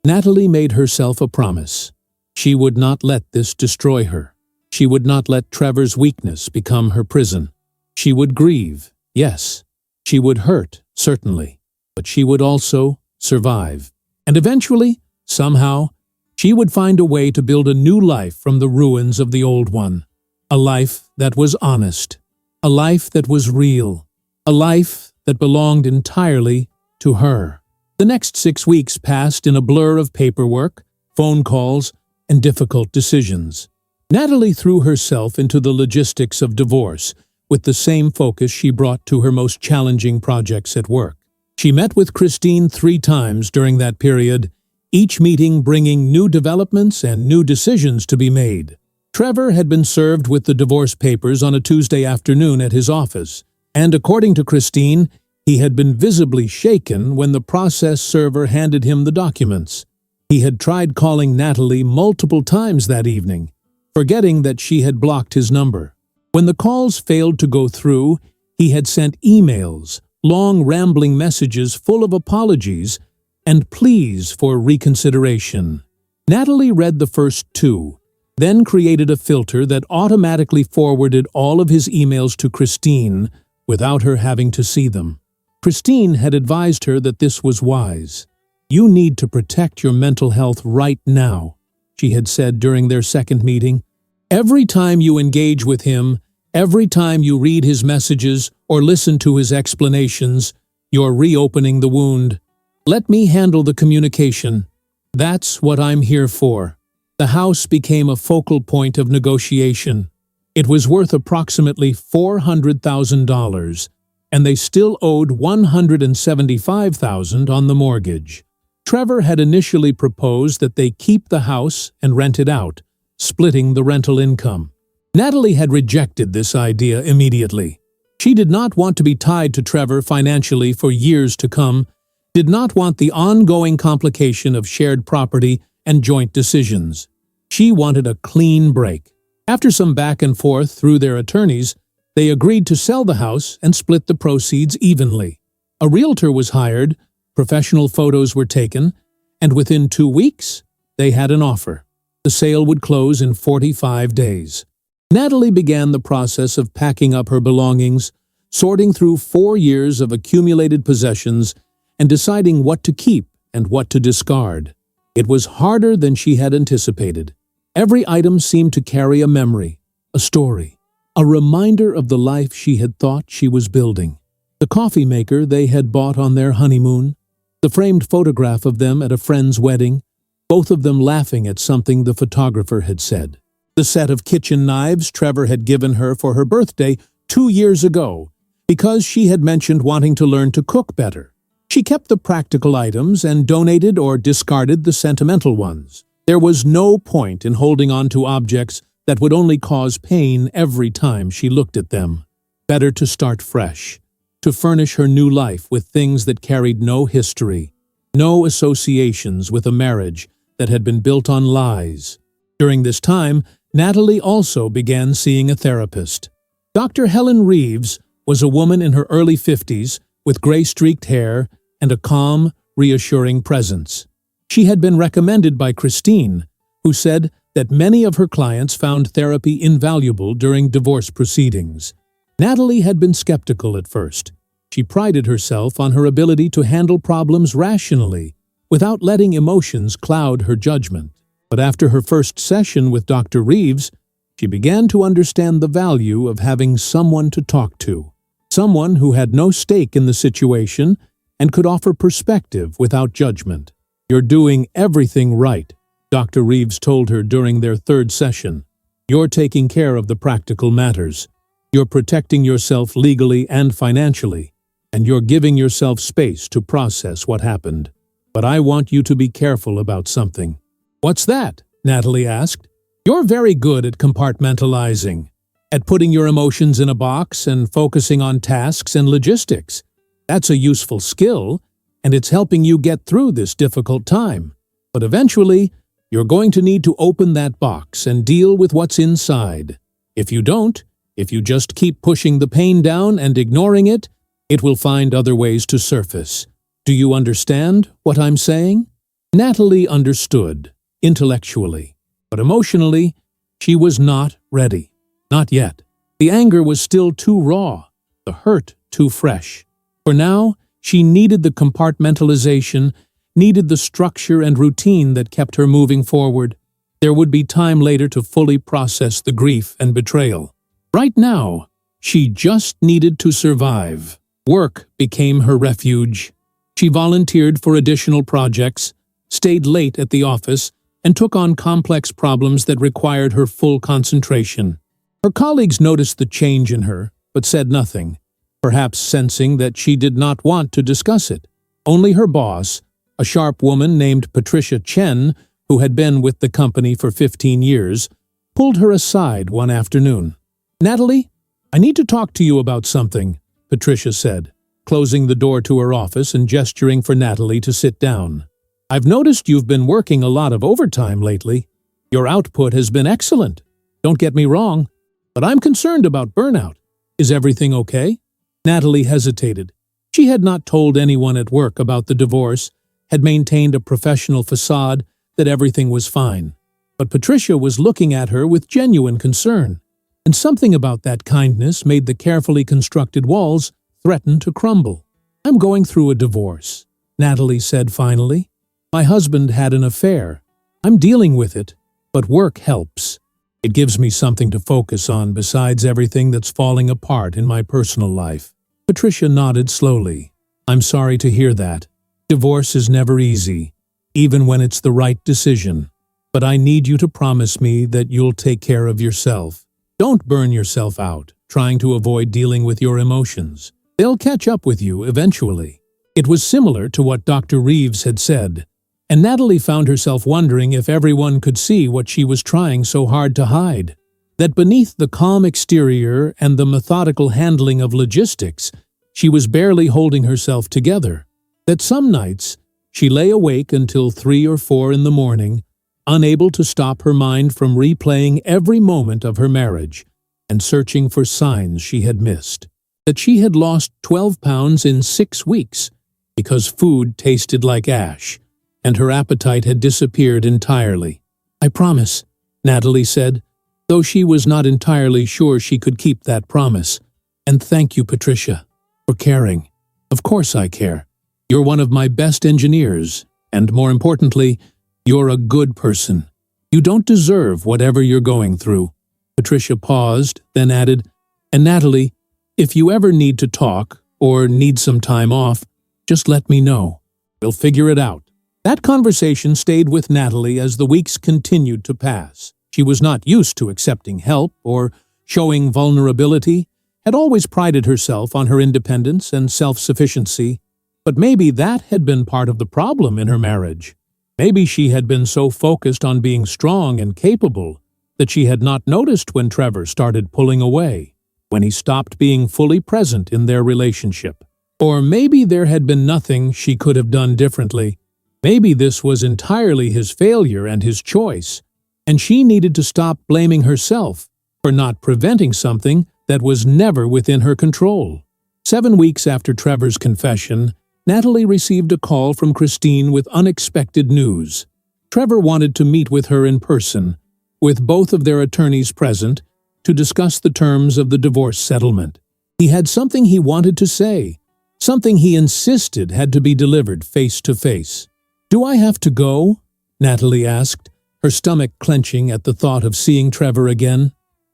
Natalie made herself a promise. She would not let this destroy her. She would not let Trevor's weakness become her prison. She would grieve, yes. She would hurt, certainly. But she would also survive. And eventually, somehow, she would find a way to build a new life from the ruins of the old one. A life that was honest. A life that was real. A life that belonged entirely to her. The next 6 weeks passed in a blur of paperwork, phone calls, and difficult decisions. Natalie threw herself into the logistics of divorce with the same focus she brought to her most challenging projects at work. She met with Christine 3 times during that period, each meeting bringing new developments and new decisions to be made. Trevor had been served with the divorce papers on a Tuesday afternoon at his office, and according to Christine, he had been visibly shaken when the process server handed him the documents. He had tried calling Natalie multiple times that evening, forgetting that she had blocked his number. When the calls failed to go through, he had sent emails, long rambling messages full of apologies and pleas for reconsideration. Natalie read the first 2, then created a filter that automatically forwarded all of his emails to Christine without her having to see them. Christine had advised her that this was wise. "You need to protect your mental health right now," she had said during their second meeting. "Every time you engage with him, every time you read his messages or listen to his explanations, you're reopening the wound. Let me handle the communication. That's what I'm here for." The house became a focal point of negotiation. It was worth approximately $400,000, and they still owed $175,000 on the mortgage. Trevor had initially proposed that they keep the house and rent it out, splitting the rental income. Natalie had rejected this idea immediately. She did not want to be tied to Trevor financially for years to come, did not want the ongoing complication of shared property and joint decisions. She wanted a clean break. After some back and forth through their attorneys, they agreed to sell the house and split the proceeds evenly. A realtor was hired, professional photos were taken, and within 2 weeks, they had an offer. The sale would close in 45 days. Natalie began the process of packing up her belongings, sorting through 4 years of accumulated possessions, and deciding what to keep and what to discard. It was harder than she had anticipated. Every item seemed to carry a memory, a story, a reminder of the life she had thought she was building. The coffee maker they had bought on their honeymoon, the framed photograph of them at a friend's wedding, both of them laughing at something the photographer had said. The set of kitchen knives Trevor had given her for her birthday 2 years ago, because she had mentioned wanting to learn to cook better. She kept the practical items and donated or discarded the sentimental ones. There was no point in holding on to objects that would only cause pain every time she looked at them. Better to start fresh, to furnish her new life with things that carried no history, no associations with a marriage that had been built on lies. During this time, Natalie also began seeing a therapist. Dr. Helen Reeves was a woman in her early 50s with gray-streaked hair and a calm, reassuring presence. She had been recommended by Christine, who said that many of her clients found therapy invaluable during divorce proceedings. Natalie had been skeptical at first. She prided herself on her ability to handle problems rationally, without letting emotions cloud her judgment. But after her first session with Dr. Reeves, she began to understand the value of having someone to talk to, someone who had no stake in the situation and could offer perspective without judgment. "You're doing everything right," Dr. Reeves told her during their third session. "You're taking care of the practical matters. You're protecting yourself legally and financially, and you're giving yourself space to process what happened. But I want you to be careful about something." "What's that?" Natalie asked. "You're very good at compartmentalizing, at putting your emotions in a box and focusing on tasks and logistics. That's a useful skill, and it's helping you get through this difficult time. But eventually, you're going to need to open that box and deal with what's inside. If you don't, if you just keep pushing the pain down and ignoring it, it will find other ways to surface. Do you understand what I'm saying?" Natalie understood, intellectually, but emotionally, she was not ready. Not yet. The anger was still too raw, the hurt too fresh. For now, she needed the compartmentalization, needed the structure and routine that kept her moving forward. There would be time later to fully process the grief and betrayal. Right now, she just needed to survive. Work became her refuge. She volunteered for additional projects, stayed late at the office, and took on complex problems that required her full concentration. Her colleagues noticed the change in her, but said nothing, perhaps sensing that she did not want to discuss it. Only her boss, a sharp woman named Patricia Chen, who had been with the company for 15 years, pulled her aside one afternoon. "Natalie, I need to talk to you about something," Patricia said, closing the door to her office and gesturing for Natalie to sit down. "I've noticed you've been working a lot of overtime lately. Your output has been excellent. Don't get me wrong, but I'm concerned about burnout. Is everything okay?" Natalie hesitated. She had not told anyone at work about the divorce, had maintained a professional facade that everything was fine. But Patricia was looking at her with genuine concern, and something about that kindness made the carefully constructed walls threaten to crumble. "I'm going through a divorce," Natalie said finally. "My husband had an affair. I'm dealing with it, but work helps. It gives me something to focus on besides everything that's falling apart in my personal life." Patricia nodded slowly. "I'm sorry to hear that. Divorce is never easy, even when it's the right decision. But I need you to promise me that you'll take care of yourself. Don't burn yourself out, trying to avoid dealing with your emotions. They'll catch up with you eventually." It was similar to what Dr. Reeves had said. and Natalie found herself wondering if everyone could see what she was trying so hard to hide. That beneath the calm exterior and the methodical handling of logistics, she was barely holding herself together. That some nights, she lay awake until 3 or 4 in the morning, unable to stop her mind from replaying every moment of her marriage and searching for signs she had missed. That she had lost 12 pounds in 6 weeks because food tasted like ash, and her appetite had disappeared entirely. "I promise," Natalie said, though she was not entirely sure she could keep that promise. "And thank you, Patricia, for caring." "Of course I care. You're one of my best engineers, and more importantly, you're a good person. You don't deserve whatever you're going through." Patricia paused, then added, "And Natalie, if you ever need to talk or need some time off, just let me know. We'll figure it out." That conversation stayed with Natalie as the weeks continued to pass. She was not used to accepting help or showing vulnerability, had always prided herself on her independence and self-sufficiency, but maybe that had been part of the problem in her marriage. Maybe she had been so focused on being strong and capable that she had not noticed when Trevor started pulling away, when he stopped being fully present in their relationship. Or maybe there had been nothing she could have done differently. Maybe this was entirely his failure and his choice, and she needed to stop blaming herself for not preventing something that was never within her control. 7 weeks after Trevor's confession, Natalie received a call from Christine with unexpected news. Trevor wanted to meet with her in person, with both of their attorneys present, to discuss the terms of the divorce settlement. He had something he wanted to say, something he insisted had to be delivered face to face. "Do I have to go?" Natalie asked, her stomach clenching at the thought of seeing Trevor again.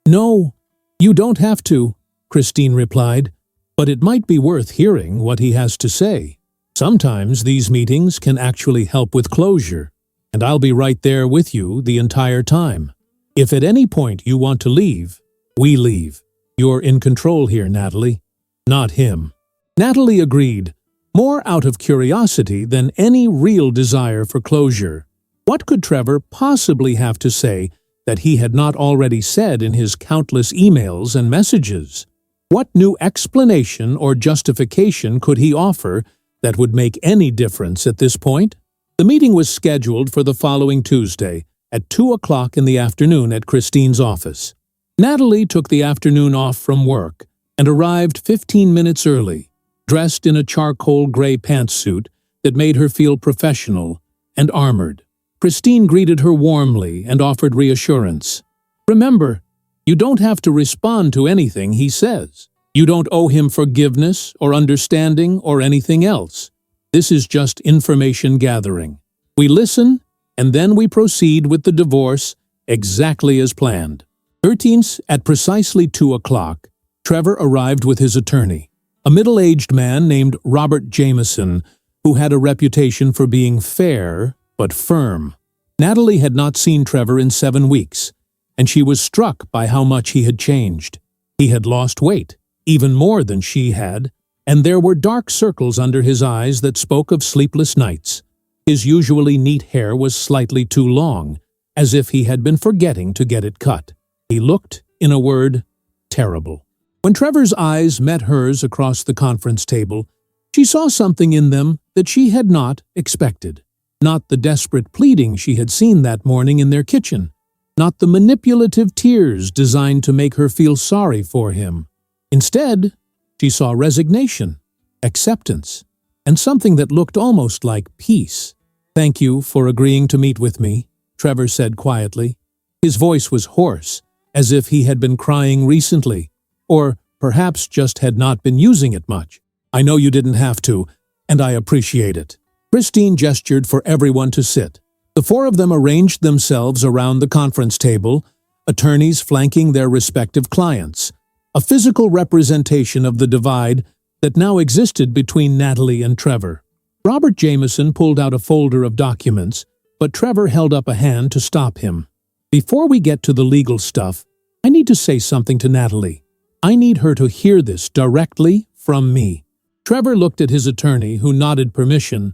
"No, you don't have to," Christine replied, "but it might be worth hearing what he has to say. Sometimes these meetings can actually help with closure, and I'll be right there with you the entire time. If at any point you want to leave, we leave. You're in control here, Natalie, not him." Natalie agreed, more out of curiosity than any real desire for closure. What could Trevor possibly have to say that he had not already said in his countless emails and messages? What new explanation or justification could he offer that would make any difference at this point? The meeting was scheduled for the following Tuesday at 2 o'clock in the afternoon at Christine's office. Natalie took the afternoon off from work and arrived 15 minutes early, dressed in a charcoal gray pantsuit that made her feel professional and armored. Christine greeted her warmly and offered reassurance. "Remember, you don't have to respond to anything he says. You don't owe him forgiveness or understanding or anything else. This is just information gathering. We listen, and then we proceed with the divorce exactly as planned." 13th, at precisely 2 o'clock, Trevor arrived with his attorney, a middle-aged man named Robert Jameson, who had a reputation for being fair but firm. Natalie had not seen Trevor in 7 weeks, and she was struck by how much he had changed. He had lost weight, even more than she had, and there were dark circles under his eyes that spoke of sleepless nights. His usually neat hair was slightly too long, as if he had been forgetting to get it cut. He looked, in a word, terrible. When Trevor's eyes met hers across the conference table, she saw something in them that she had not expected. Not the desperate pleading she had seen that morning in their kitchen, not the manipulative tears designed to make her feel sorry for him. Instead, she saw resignation, acceptance, and something that looked almost like peace. "Thank you for agreeing to meet with me," Trevor said quietly. His voice was hoarse, as if he had been crying recently, or perhaps just had not been using it much. "I know you didn't have to, and I appreciate it." Christine gestured for everyone to sit. The 4 of them arranged themselves around the conference table, attorneys flanking their respective clients, a physical representation of the divide that now existed between Natalie and Trevor. Robert Jameson pulled out a folder of documents, but Trevor held up a hand to stop him. "Before we get to the legal stuff, I need to say something to Natalie. I need her to hear this directly from me." Trevor looked at his attorney, who nodded permission,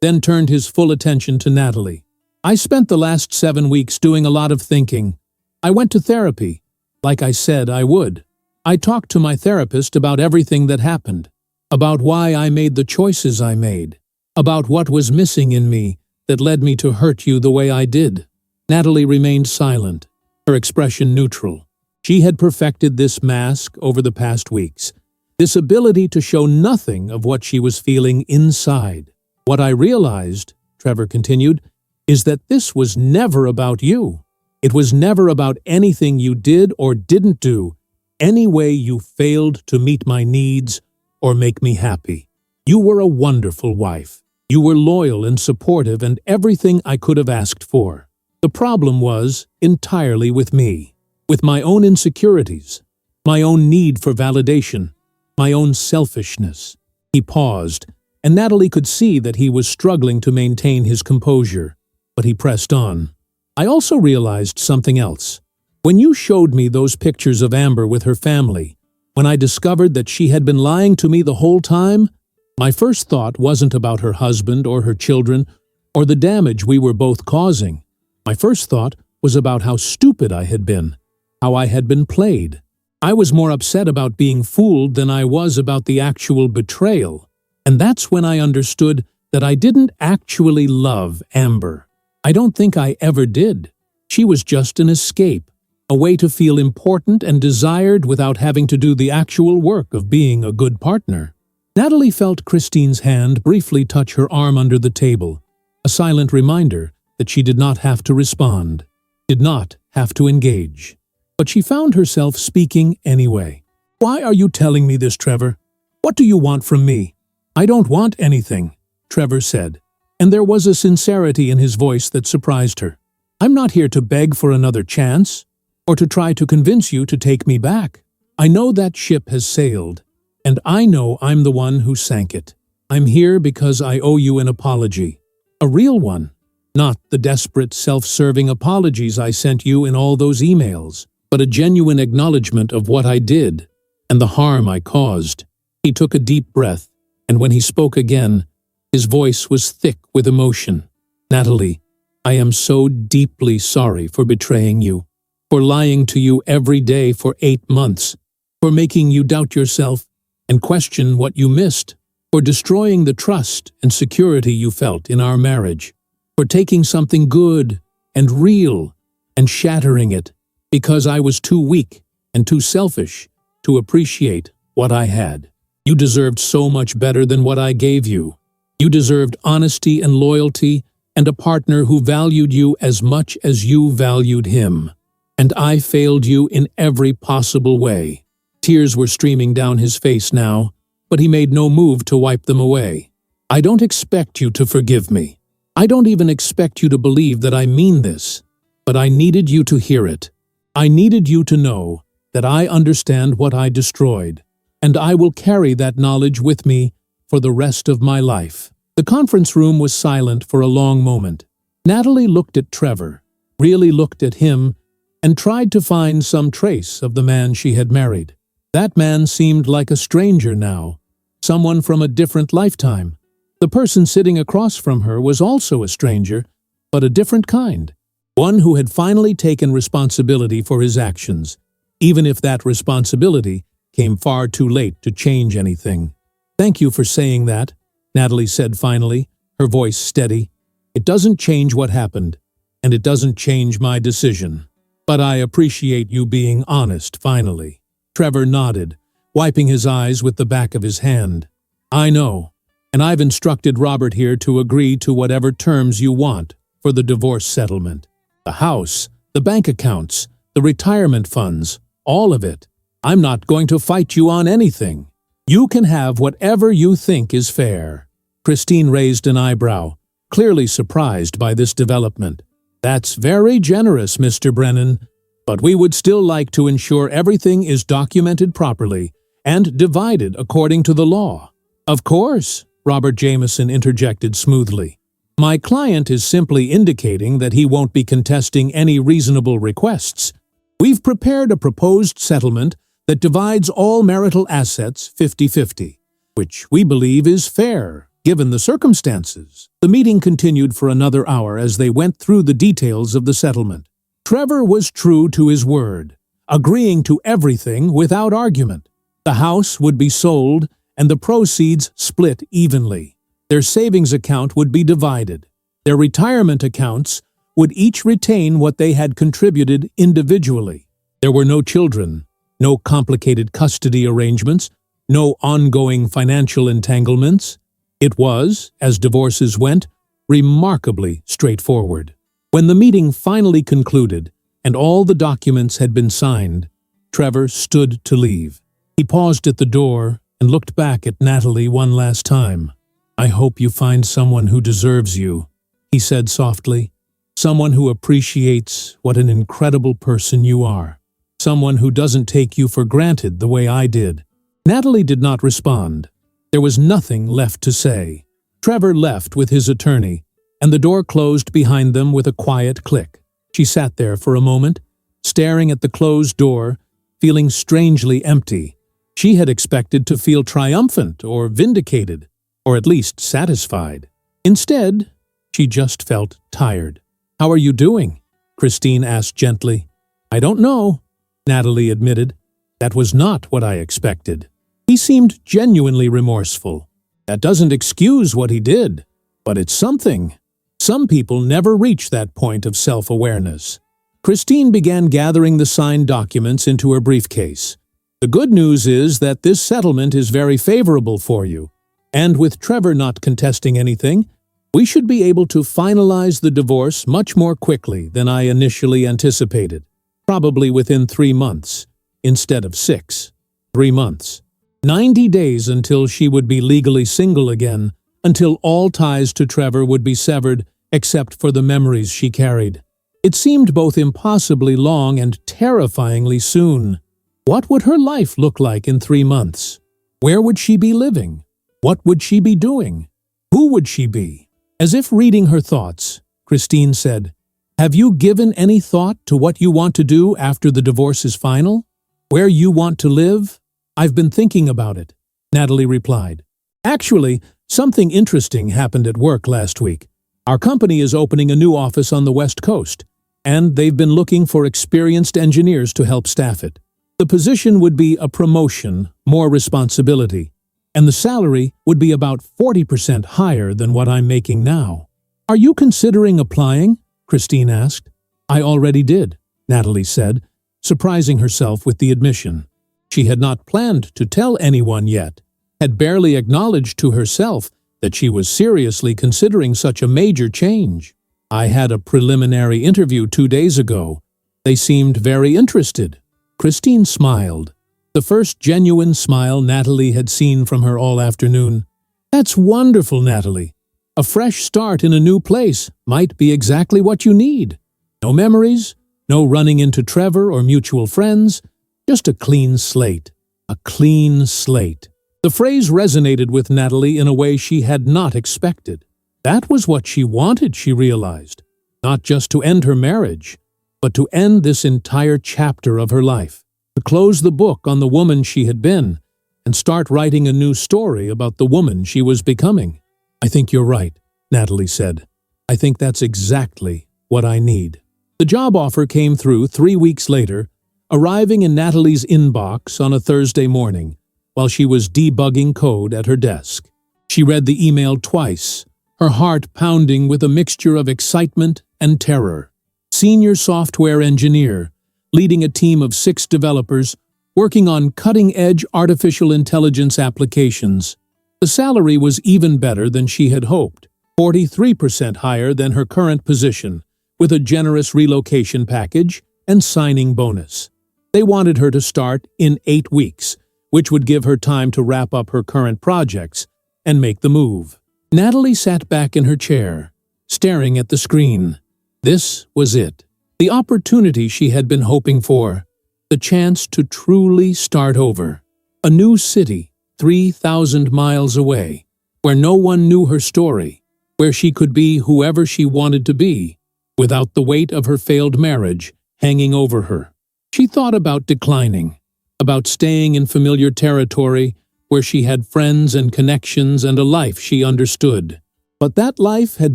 then turned his full attention to Natalie. I spent the last 7 weeks doing a lot of thinking. I went to therapy, like I said I would. I talked to my therapist about everything that happened, about why I made the choices I made, about what was missing in me that led me to hurt you the way I did. Natalie remained silent, her expression neutral. She had perfected this mask over the past weeks, this ability to show nothing of what she was feeling inside. What I realized, Trevor continued, is that this was never about you. It was never about anything you did or didn't do, any way you failed to meet my needs or make me happy. You were a wonderful wife. You were loyal and supportive and everything I could have asked for. The problem was entirely with me, with my own insecurities, my own need for validation, my own selfishness. He paused, and Natalie could see that he was struggling to maintain his composure, but he pressed on. I also realized something else. When you showed me those pictures of Amber with her family, when I discovered that she had been lying to me the whole time, my first thought wasn't about her husband or her children or the damage we were both causing. My first thought was about how stupid I had been, how I had been played. I was more upset about being fooled than I was about the actual betrayal. And that's when I understood that I didn't actually love Amber. I don't think I ever did. She was just an escape, a way to feel important and desired without having to do the actual work of being a good partner. Natalie felt Christine's hand briefly touch her arm under the table, a silent reminder that she did not have to respond, did not have to engage. But she found herself speaking anyway. "Why are you telling me this, Trevor? What do you want from me?" "I don't want anything," Trevor said, and there was a sincerity in his voice that surprised her. "I'm not here to beg for another chance, or to try to convince you to take me back. I know that ship has sailed, and I know I'm the one who sank it. I'm here because I owe you an apology, a real one, not the desperate, self-serving apologies I sent you in all those emails, but a genuine acknowledgement of what I did and the harm I caused." He took a deep breath, and when he spoke again, his voice was thick with emotion. "Natalie, I am so deeply sorry for betraying you, for lying to you every day for 8 months, for making you doubt yourself and question what you missed, for destroying the trust and security you felt in our marriage, for taking something good and real and shattering it because I was too weak and too selfish to appreciate what I had. You deserved so much better than what I gave you. You deserved honesty and loyalty and a partner who valued you as much as you valued him. And I failed you in every possible way." Tears were streaming down his face now, but he made no move to wipe them away. "I don't expect you to forgive me. I don't even expect you to believe that I mean this, but I needed you to hear it. I needed you to know that I understand what I destroyed, and I will carry that knowledge with me for the rest of my life." The conference room was silent for a long moment. Natalie looked at Trevor, really looked at him, and tried to find some trace of the man she had married. That man seemed like a stranger now, someone from a different lifetime. The person sitting across from her was also a stranger, but a different kind. One who had finally taken responsibility for his actions, even if that responsibility came far too late to change anything. "Thank you for saying that," Natalie said finally, her voice steady. "It doesn't change what happened, and it doesn't change my decision. But I appreciate you being honest finally." Trevor nodded, wiping his eyes with the back of his hand. "I know, and I've instructed Robert here to agree to whatever terms you want for the divorce settlement. The house, the bank accounts, the retirement funds, all of it. I'm not going to fight you on anything. You can have whatever you think is fair." Christine raised an eyebrow, clearly surprised by this development. "That's very generous, Mr. Brennan, but we would still like to ensure everything is documented properly and divided according to the law." "Of course," Robert Jameson interjected smoothly. "My client is simply indicating that he won't be contesting any reasonable requests. We've prepared a proposed settlement that divides all marital assets 50-50, which we believe is fair given the circumstances. The meeting continued for another hour as they went through the details of the settlement. Trevor was true to his word, agreeing to everything without argument. The house would be sold and the proceeds split evenly. Their savings account would be divided. Their retirement accounts would each retain what they had contributed individually. There were no children, no complicated custody arrangements, no ongoing financial entanglements. It was, as divorces went, remarkably straightforward. When the meeting finally concluded and all the documents had been signed, Trevor stood to leave. He paused at the door and looked back at Natalie one last time. "I hope you find someone who deserves you," he said softly. "Someone who appreciates what an incredible person you are. Someone who doesn't take you for granted the way I did." Natalie did not respond. There was nothing left to say. Trevor left with his attorney, and the door closed behind them with a quiet click. She sat there for a moment, staring at the closed door, feeling strangely empty. She had expected to feel triumphant or vindicated, or at least satisfied. Instead, she just felt tired. "How are you doing?" Christine asked gently. "I don't know," Natalie admitted. "That was not what I expected." He seemed genuinely remorseful. "That doesn't excuse what he did, but it's something." Some people never reach that point of self-awareness. Christine began gathering the signed documents into her briefcase. "The good news is that this settlement is very favorable for you, and with Trevor not contesting anything, we should be able to finalize the divorce much more quickly than I initially anticipated, probably within 3 months, instead of 6. 3 months. 90 days until she would be legally single again, until all ties to Trevor would be severed except for the memories she carried. It seemed both impossibly long and terrifyingly soon. What would her life look like in 3 months? Where would she be living? What would she be doing? Who would she be? As if reading her thoughts, Christine said, "Have you given any thought to what you want to do after the divorce is final? Where you want to live?" "I've been thinking about it," Natalie replied. "Actually, something interesting happened at work last week. Our company is opening a new office on the West Coast, and they've been looking for experienced engineers to help staff it. The position would be a promotion, more responsibility, and the salary would be about 40% higher than what I'm making now." "Are you considering applying?" Christine asked. "I already did," Natalie said, surprising herself with the admission. She had not planned to tell anyone yet, had barely acknowledged to herself that she was seriously considering such a major change. "I had a preliminary interview 2 days ago. They seemed very interested." Christine smiled, the first genuine smile Natalie had seen from her all afternoon. "That's wonderful, Natalie. A fresh start in a new place might be exactly what you need. No memories, no running into Trevor or mutual friends, just a clean slate. A clean slate." The phrase resonated with Natalie in a way she had not expected. That was what she wanted, she realized. Not just to end her marriage, but to end this entire chapter of her life. To close the book on the woman she had been and start writing a new story about the woman she was becoming. "I think you're right," Natalie said. "I think that's exactly what I need." The job offer came through 3 weeks later, arriving in Natalie's inbox on a Thursday morning while she was debugging code at her desk. She read the email twice, her heart pounding with a mixture of excitement and terror. Senior software engineer, leading a team of 6 developers, working on cutting-edge artificial intelligence applications. The salary was even better than she had hoped, 43% higher than her current position, with a generous relocation package and signing bonus. They wanted her to start in 8 weeks, which would give her time to wrap up her current projects and make the move. Natalie sat back in her chair, staring at the screen. This was it. The opportunity she had been hoping for. The chance to truly start over. A new city, 3,000 miles away, where no one knew her story, where she could be whoever she wanted to be, without the weight of her failed marriage hanging over her. She thought about declining, about staying in familiar territory where she had friends and connections and a life she understood. But that life had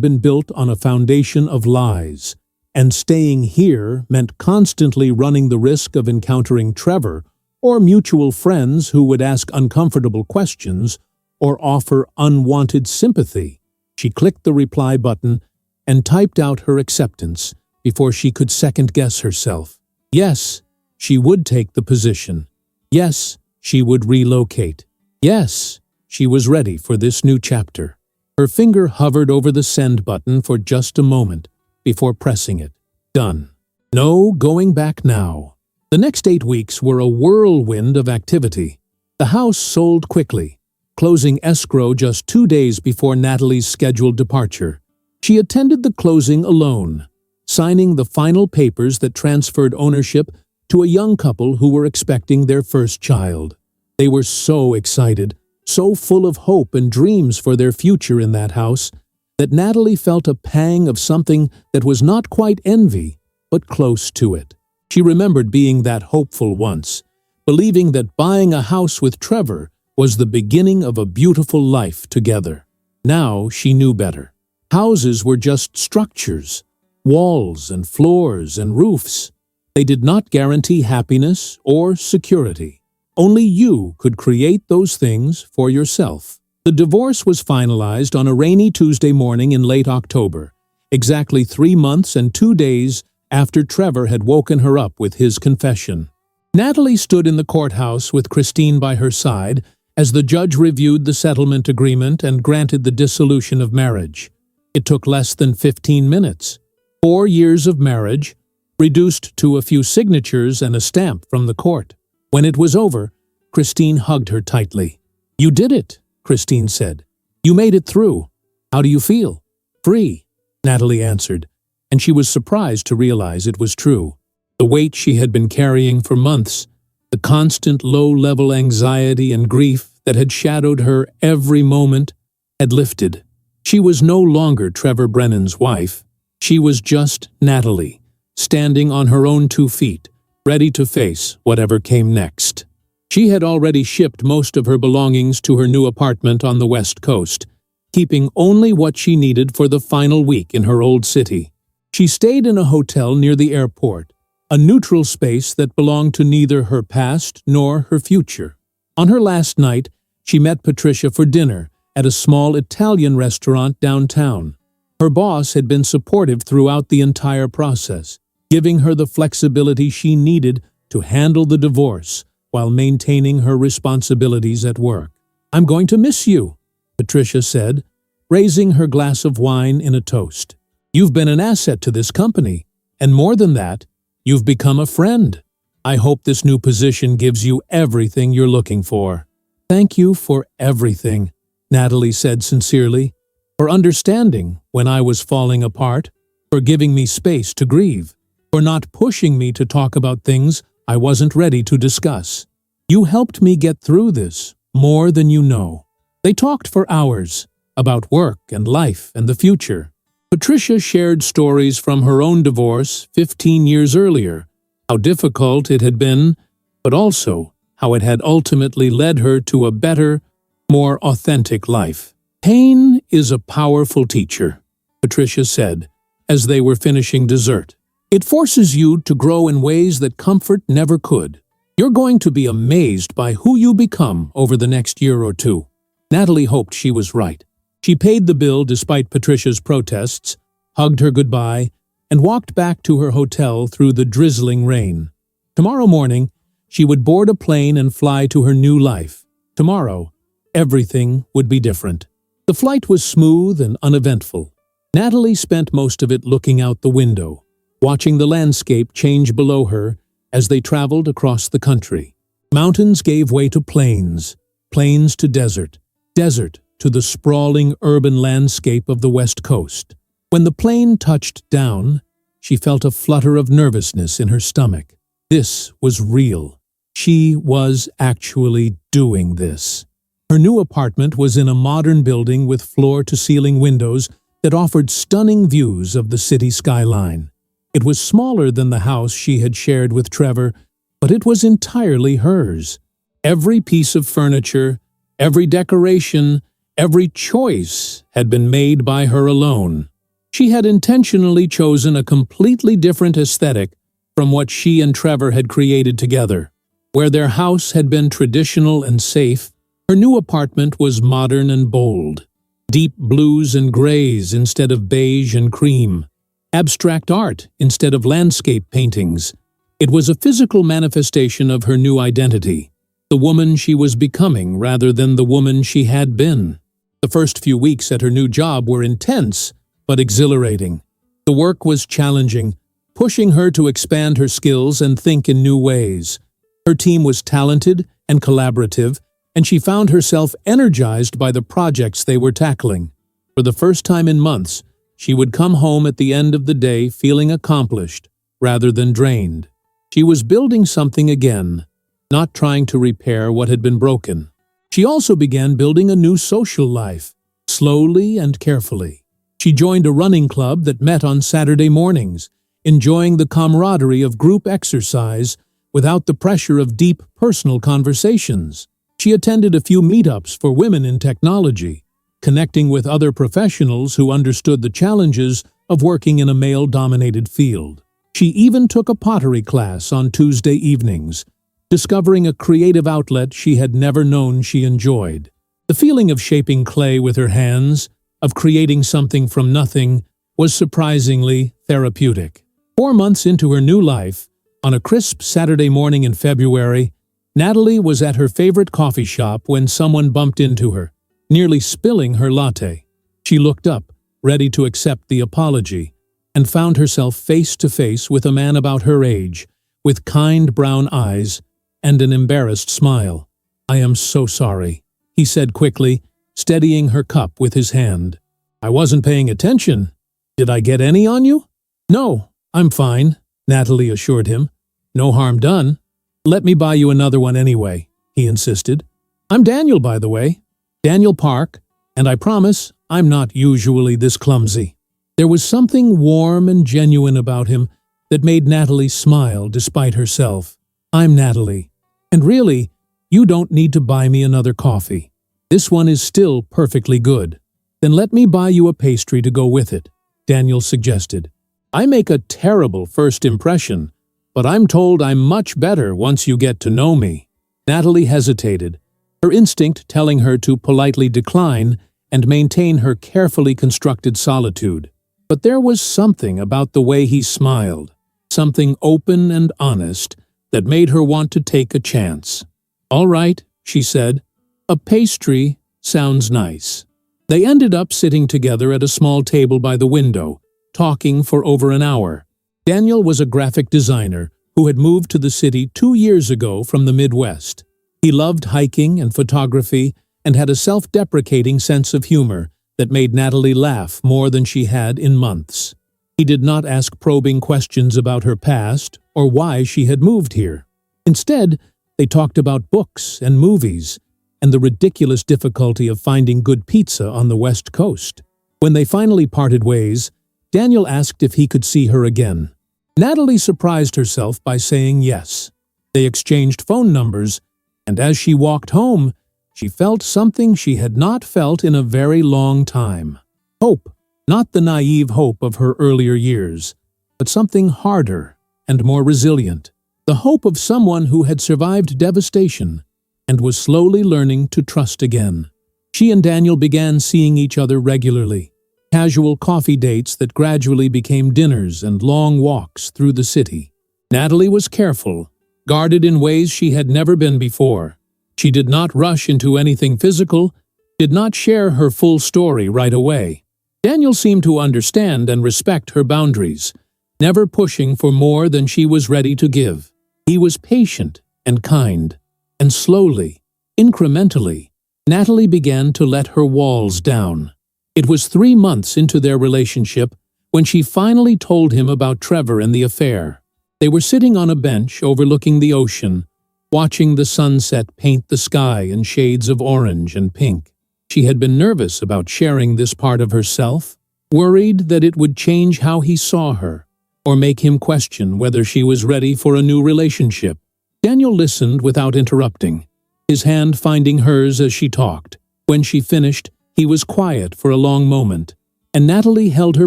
been built on a foundation of lies, and staying here meant constantly running the risk of encountering Trevor or mutual friends who would ask uncomfortable questions or offer unwanted sympathy. She clicked the reply button and typed out her acceptance before she could second-guess herself. Yes, she would take the position. Yes, she would relocate. Yes, she was ready for this new chapter. Her finger hovered over the send button for just a moment before pressing it. Done. No going back now. The next 8 weeks were a whirlwind of activity. The house sold quickly, closing escrow just 2 days before Natalie's scheduled departure. She attended the closing alone, signing the final papers that transferred ownership to a young couple who were expecting their first child. They were so excited, so full of hope and dreams for their future in that house, that Natalie felt a pang of something that was not quite envy, but close to it. She remembered being that hopeful once, believing that buying a house with Trevor was the beginning of a beautiful life together. Now she knew better. Houses were just structures, walls and floors and roofs. They did not guarantee happiness or security. Only you could create those things for yourself. The divorce was finalized on a rainy Tuesday morning in late October, exactly 3 months and 2 days after Trevor had woken her up with his confession. Natalie stood in the courthouse with Christine by her side as the judge reviewed the settlement agreement and granted the dissolution of marriage. It took less than 15 minutes. 4 years of marriage, reduced to a few signatures and a stamp from the court. When it was over, Christine hugged her tightly. "You did it," Christine said. "You made it through. How do you feel?" "Free," Natalie answered, and she was surprised to realize it was true. The weight she had been carrying for months, the constant low-level anxiety and grief that had shadowed her every moment, had lifted. She was no longer Trevor Brennan's wife. She was just Natalie, standing on her own 2 feet, ready to face whatever came next. She had already shipped most of her belongings to her new apartment on the West Coast, keeping only what she needed for the final week in her old city. She stayed in a hotel near the airport, a neutral space that belonged to neither her past nor her future. On her last night, she met Patricia for dinner at a small Italian restaurant downtown. Her boss had been supportive throughout the entire process, giving her the flexibility she needed to handle the divorce while maintaining her responsibilities at work. "I'm going to miss you," Patricia said, raising her glass of wine in a toast. "You've been an asset to this company, and more than that, you've become a friend. I hope this new position gives you everything you're looking for." "Thank you for everything," Natalie said sincerely, "for understanding when I was falling apart, for giving me space to grieve, for not pushing me to talk about things I wasn't ready to discuss. You helped me get through this more than you know." They talked for hours about work and life and the future. Patricia shared stories from her own divorce 15 years earlier, how difficult it had been, but also how it had ultimately led her to a better, more authentic life. "Pain is a powerful teacher," Patricia said, as they were finishing dessert. "It forces you to grow in ways that comfort never could. You're going to be amazed by who you become over the next year or two." Natalie hoped she was right. She paid the bill despite Patricia's protests, hugged her goodbye, and walked back to her hotel through the drizzling rain. Tomorrow morning, she would board a plane and fly to her new life. Tomorrow, everything would be different. The flight was smooth and uneventful. Natalie spent most of it looking out the window, watching the landscape change below her as they traveled across the country. Mountains gave way to plains, plains to desert, desert to the sprawling urban landscape of the West Coast. When the plane touched down, she felt a flutter of nervousness in her stomach. This was real. She was actually doing this. Her new apartment was in a modern building with floor-to-ceiling windows that offered stunning views of the city skyline. It was smaller than the house she had shared with Trevor, but it was entirely hers. Every piece of furniture, Every decoration, every choice had been made by her alone. She had intentionally chosen a completely different aesthetic from what she and Trevor had created together. Where their house had been traditional and safe, her new apartment was modern and bold. Deep blues and grays instead of beige and cream. Abstract art instead of landscape paintings. It was a physical manifestation of her new identity, the woman she was becoming rather than the woman she had been. The first few weeks at her new job were intense, but exhilarating. The work was challenging, pushing her to expand her skills and think in new ways. Her team was talented and collaborative, and she found herself energized by the projects they were tackling. For the first time in months, she would come home at the end of the day feeling accomplished rather than drained. She was building something again, not trying to repair what had been broken. She also began building a new social life, slowly and carefully. She joined a running club that met on Saturday mornings, enjoying the camaraderie of group exercise without the pressure of deep personal conversations. She attended a few meetups for women in technology, connecting with other professionals who understood the challenges of working in a male-dominated field. She even took a pottery class on Tuesday evenings, discovering a creative outlet she had never known she enjoyed. The feeling of shaping clay with her hands, of creating something from nothing, was surprisingly therapeutic. 4 months into her new life, on a crisp Saturday morning in February, Natalie was at her favorite coffee shop when someone bumped into her, nearly spilling her latte. She looked up, ready to accept the apology, and found herself face to face with a man about her age, with kind brown eyes and an embarrassed smile. "I am so sorry," he said quickly, steadying her cup with his hand. "I wasn't paying attention. Did I get any on you?" "No, I'm fine," Natalie assured him. "No harm done." "Let me buy you another one anyway," he insisted. "I'm Daniel, by the way. Daniel Park, and I promise I'm not usually this clumsy." There was something warm and genuine about him that made Natalie smile despite herself. "I'm Natalie, and really, you don't need to buy me another coffee. This one is still perfectly good." "Then let me buy you a pastry to go with it," Daniel suggested. "I make a terrible first impression, but I'm told I'm much better once you get to know me." Natalie hesitated, her instinct telling her to politely decline and maintain her carefully constructed solitude. But there was something about the way he smiled, something open and honest, that made her want to take a chance. "All right," she said. "A pastry sounds nice." They ended up sitting together at a small table by the window, talking for over an hour. Daniel was a graphic designer who had moved to the city 2 years ago from the Midwest. He loved hiking and photography and had a self-deprecating sense of humor that made Natalie laugh more than she had in months. He did not ask probing questions about her past or why she had moved here. Instead, they talked about books and movies and the ridiculous difficulty of finding good pizza on the West Coast. When they finally parted ways, Daniel asked if he could see her again. Natalie surprised herself by saying yes. They exchanged phone numbers, and as she walked home, she felt something she had not felt in a very long time. Hope, not the naive hope of her earlier years, but something harder and more resilient. The hope of someone who had survived devastation and was slowly learning to trust again. She and Daniel began seeing each other regularly. Casual coffee dates that gradually became dinners and long walks through the city. Natalie was careful, guarded in ways she had never been before. She did not rush into anything physical, did not share her full story right away. Daniel seemed to understand and respect her boundaries, never pushing for more than she was ready to give. He was patient and kind, and slowly, incrementally, Natalie began to let her walls down. It was 3 months into their relationship when she finally told him about Trevor and the affair. They were sitting on a bench overlooking the ocean, watching the sunset paint the sky in shades of orange and pink. She had been nervous about sharing this part of herself, worried that it would change how he saw her, or make him question whether she was ready for a new relationship. Daniel listened without interrupting, his hand finding hers as she talked. When she finished, he was quiet for a long moment, and Natalie held her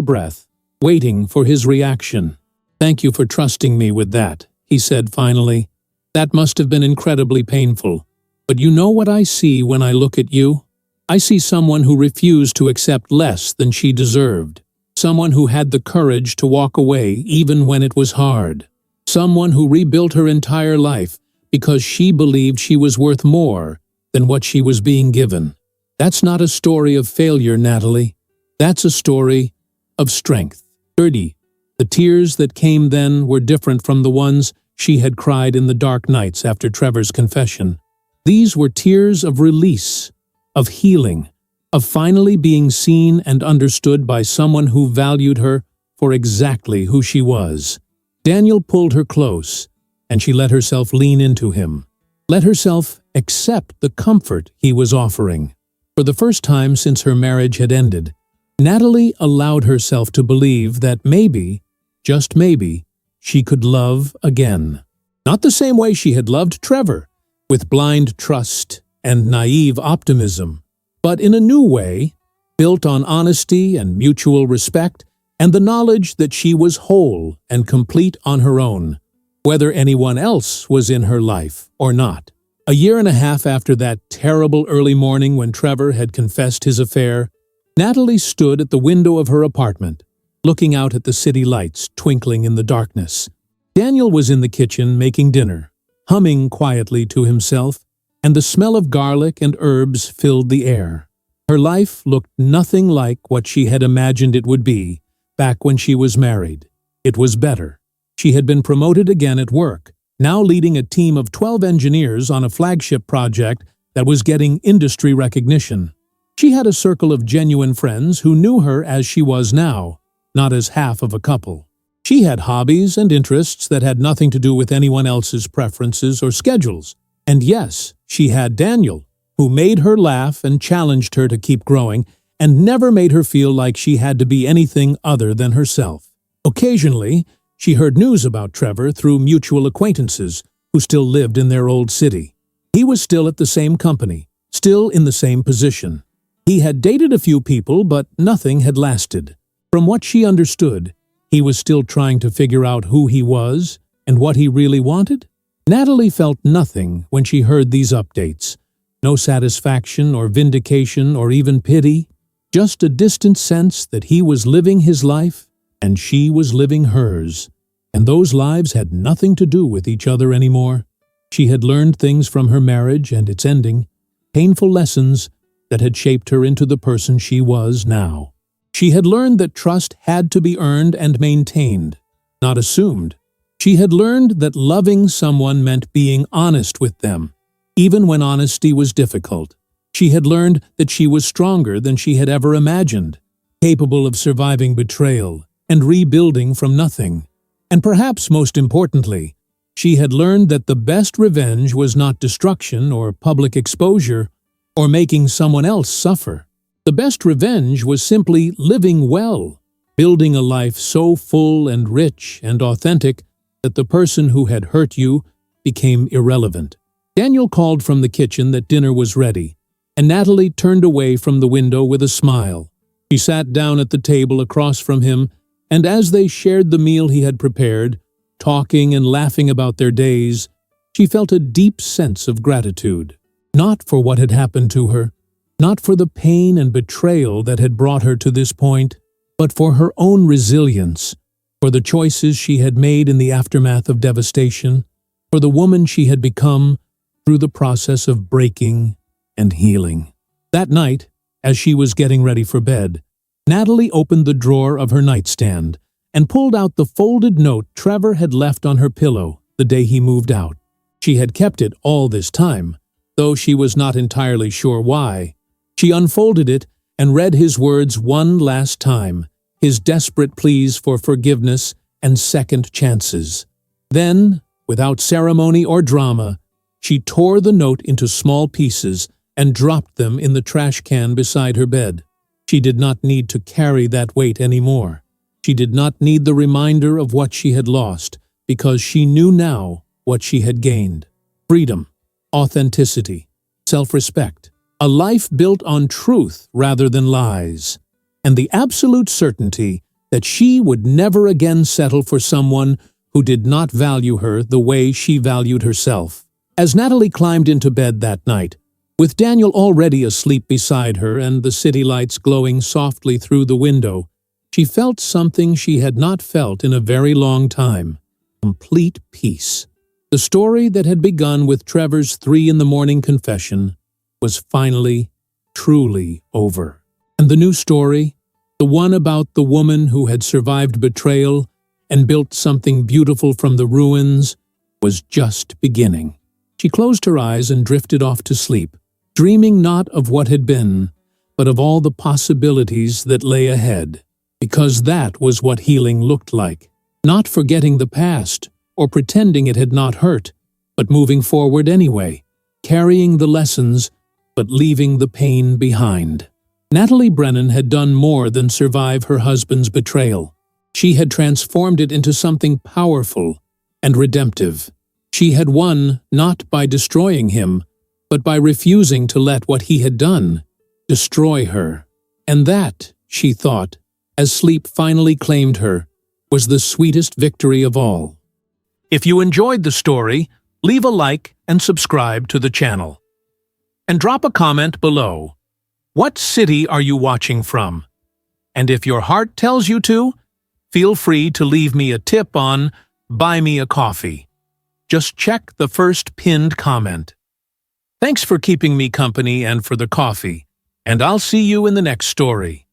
breath, waiting for his reaction. "Thank you for trusting me with that," he said finally. "That must have been incredibly painful. But you know what I see when I look at you? I see someone who refused to accept less than she deserved. Someone who had the courage to walk away even when it was hard. Someone who rebuilt her entire life because she believed she was worth more than what she was being given. That's not a story of failure, Natalie. That's a story of strength." 30. The tears that came then were different from the ones she had cried in the dark nights after Trevor's confession. These were tears of release, of healing, of finally being seen and understood by someone who valued her for exactly who she was. Daniel pulled her close, and she let herself lean into him. Let herself accept the comfort he was offering. For the first time since her marriage had ended, Natalie allowed herself to believe that maybe, just maybe, she could love again. Not the same way she had loved Trevor, with blind trust and naive optimism, but in a new way, built on honesty and mutual respect, and the knowledge that she was whole and complete on her own, whether anyone else was in her life or not. A year and a half after that terrible early morning when Trevor had confessed his affair, Natalie stood at the window of her apartment, looking out at the city lights twinkling in the darkness. Daniel was in the kitchen making dinner, humming quietly to himself, and the smell of garlic and herbs filled the air. Her life looked nothing like what she had imagined it would be back when she was married. It was better. She had been promoted again at work, now leading a team of 12 engineers on a flagship project that was getting industry recognition. She had a circle of genuine friends who knew her as she was now, not as half of a couple. She had hobbies and interests that had nothing to do with anyone else's preferences or schedules. And yes, she had Daniel, who made her laugh and challenged her to keep growing, and never made her feel like she had to be anything other than herself. Occasionally, she heard news about Trevor through mutual acquaintances who still lived in their old city. He was still at the same company, still in the same position. He had dated a few people, but nothing had lasted. From what she understood, he was still trying to figure out who he was and what he really wanted. Natalie felt nothing when she heard these updates. No satisfaction or vindication or even pity, just a distant sense that he was living his life and she was living hers, and those lives had nothing to do with each other anymore. She had learned things from her marriage and its ending, painful lessons that had shaped her into the person she was now. She had learned that trust had to be earned and maintained, not assumed. She had learned that loving someone meant being honest with them, even when honesty was difficult. She had learned that she was stronger than she had ever imagined, capable of surviving betrayal and rebuilding from nothing. And perhaps most importantly, she had learned that the best revenge was not destruction or public exposure or making someone else suffer. The best revenge was simply living well, building a life so full and rich and authentic that the person who had hurt you became irrelevant. Daniel called from the kitchen that dinner was ready, and Natalie turned away from the window with a smile. She sat down at the table across from him, and as they shared the meal he had prepared, talking and laughing about their days, she felt a deep sense of gratitude. Not for what had happened to her, not for the pain and betrayal that had brought her to this point, but for her own resilience, for the choices she had made in the aftermath of devastation, for the woman she had become through the process of breaking and healing. That night, as she was getting ready for bed, Natalie opened the drawer of her nightstand and pulled out the folded note Trevor had left on her pillow the day he moved out. She had kept it all this time, though she was not entirely sure why. She unfolded it and read his words one last time, his desperate pleas for forgiveness and second chances. Then, without ceremony or drama, she tore the note into small pieces and dropped them in the trash can beside her bed. She did not need to carry that weight anymore. She did not need the reminder of what she had lost, because she knew now what she had gained. Freedom, authenticity, self-respect, a life built on truth rather than lies, and the absolute certainty that she would never again settle for someone who did not value her the way she valued herself. As Natalie climbed into bed that night, with Daniel already asleep beside her and the city lights glowing softly through the window, she felt something she had not felt in a very long time: complete peace. The story that had begun with Trevor's 3 a.m. confession was finally, truly over. And the new story, the one about the woman who had survived betrayal and built something beautiful from the ruins, was just beginning. She closed her eyes and drifted off to sleep, dreaming not of what had been, but of all the possibilities that lay ahead, because that was what healing looked like. Not forgetting the past, or pretending it had not hurt, but moving forward anyway, carrying the lessons, but leaving the pain behind. Natalie Brennan had done more than survive her husband's betrayal. She had transformed it into something powerful and redemptive. She had won not by destroying him, but by refusing to let what he had done destroy her. And that, she thought, as sleep finally claimed her, was the sweetest victory of all. If you enjoyed the story, leave a like and subscribe to the channel. And drop a comment below. What city are you watching from? And if your heart tells you to, feel free to leave me a tip on Buy Me a Coffee. Just check the first pinned comment. Thanks for keeping me company and for the coffee, and I'll see you in the next story.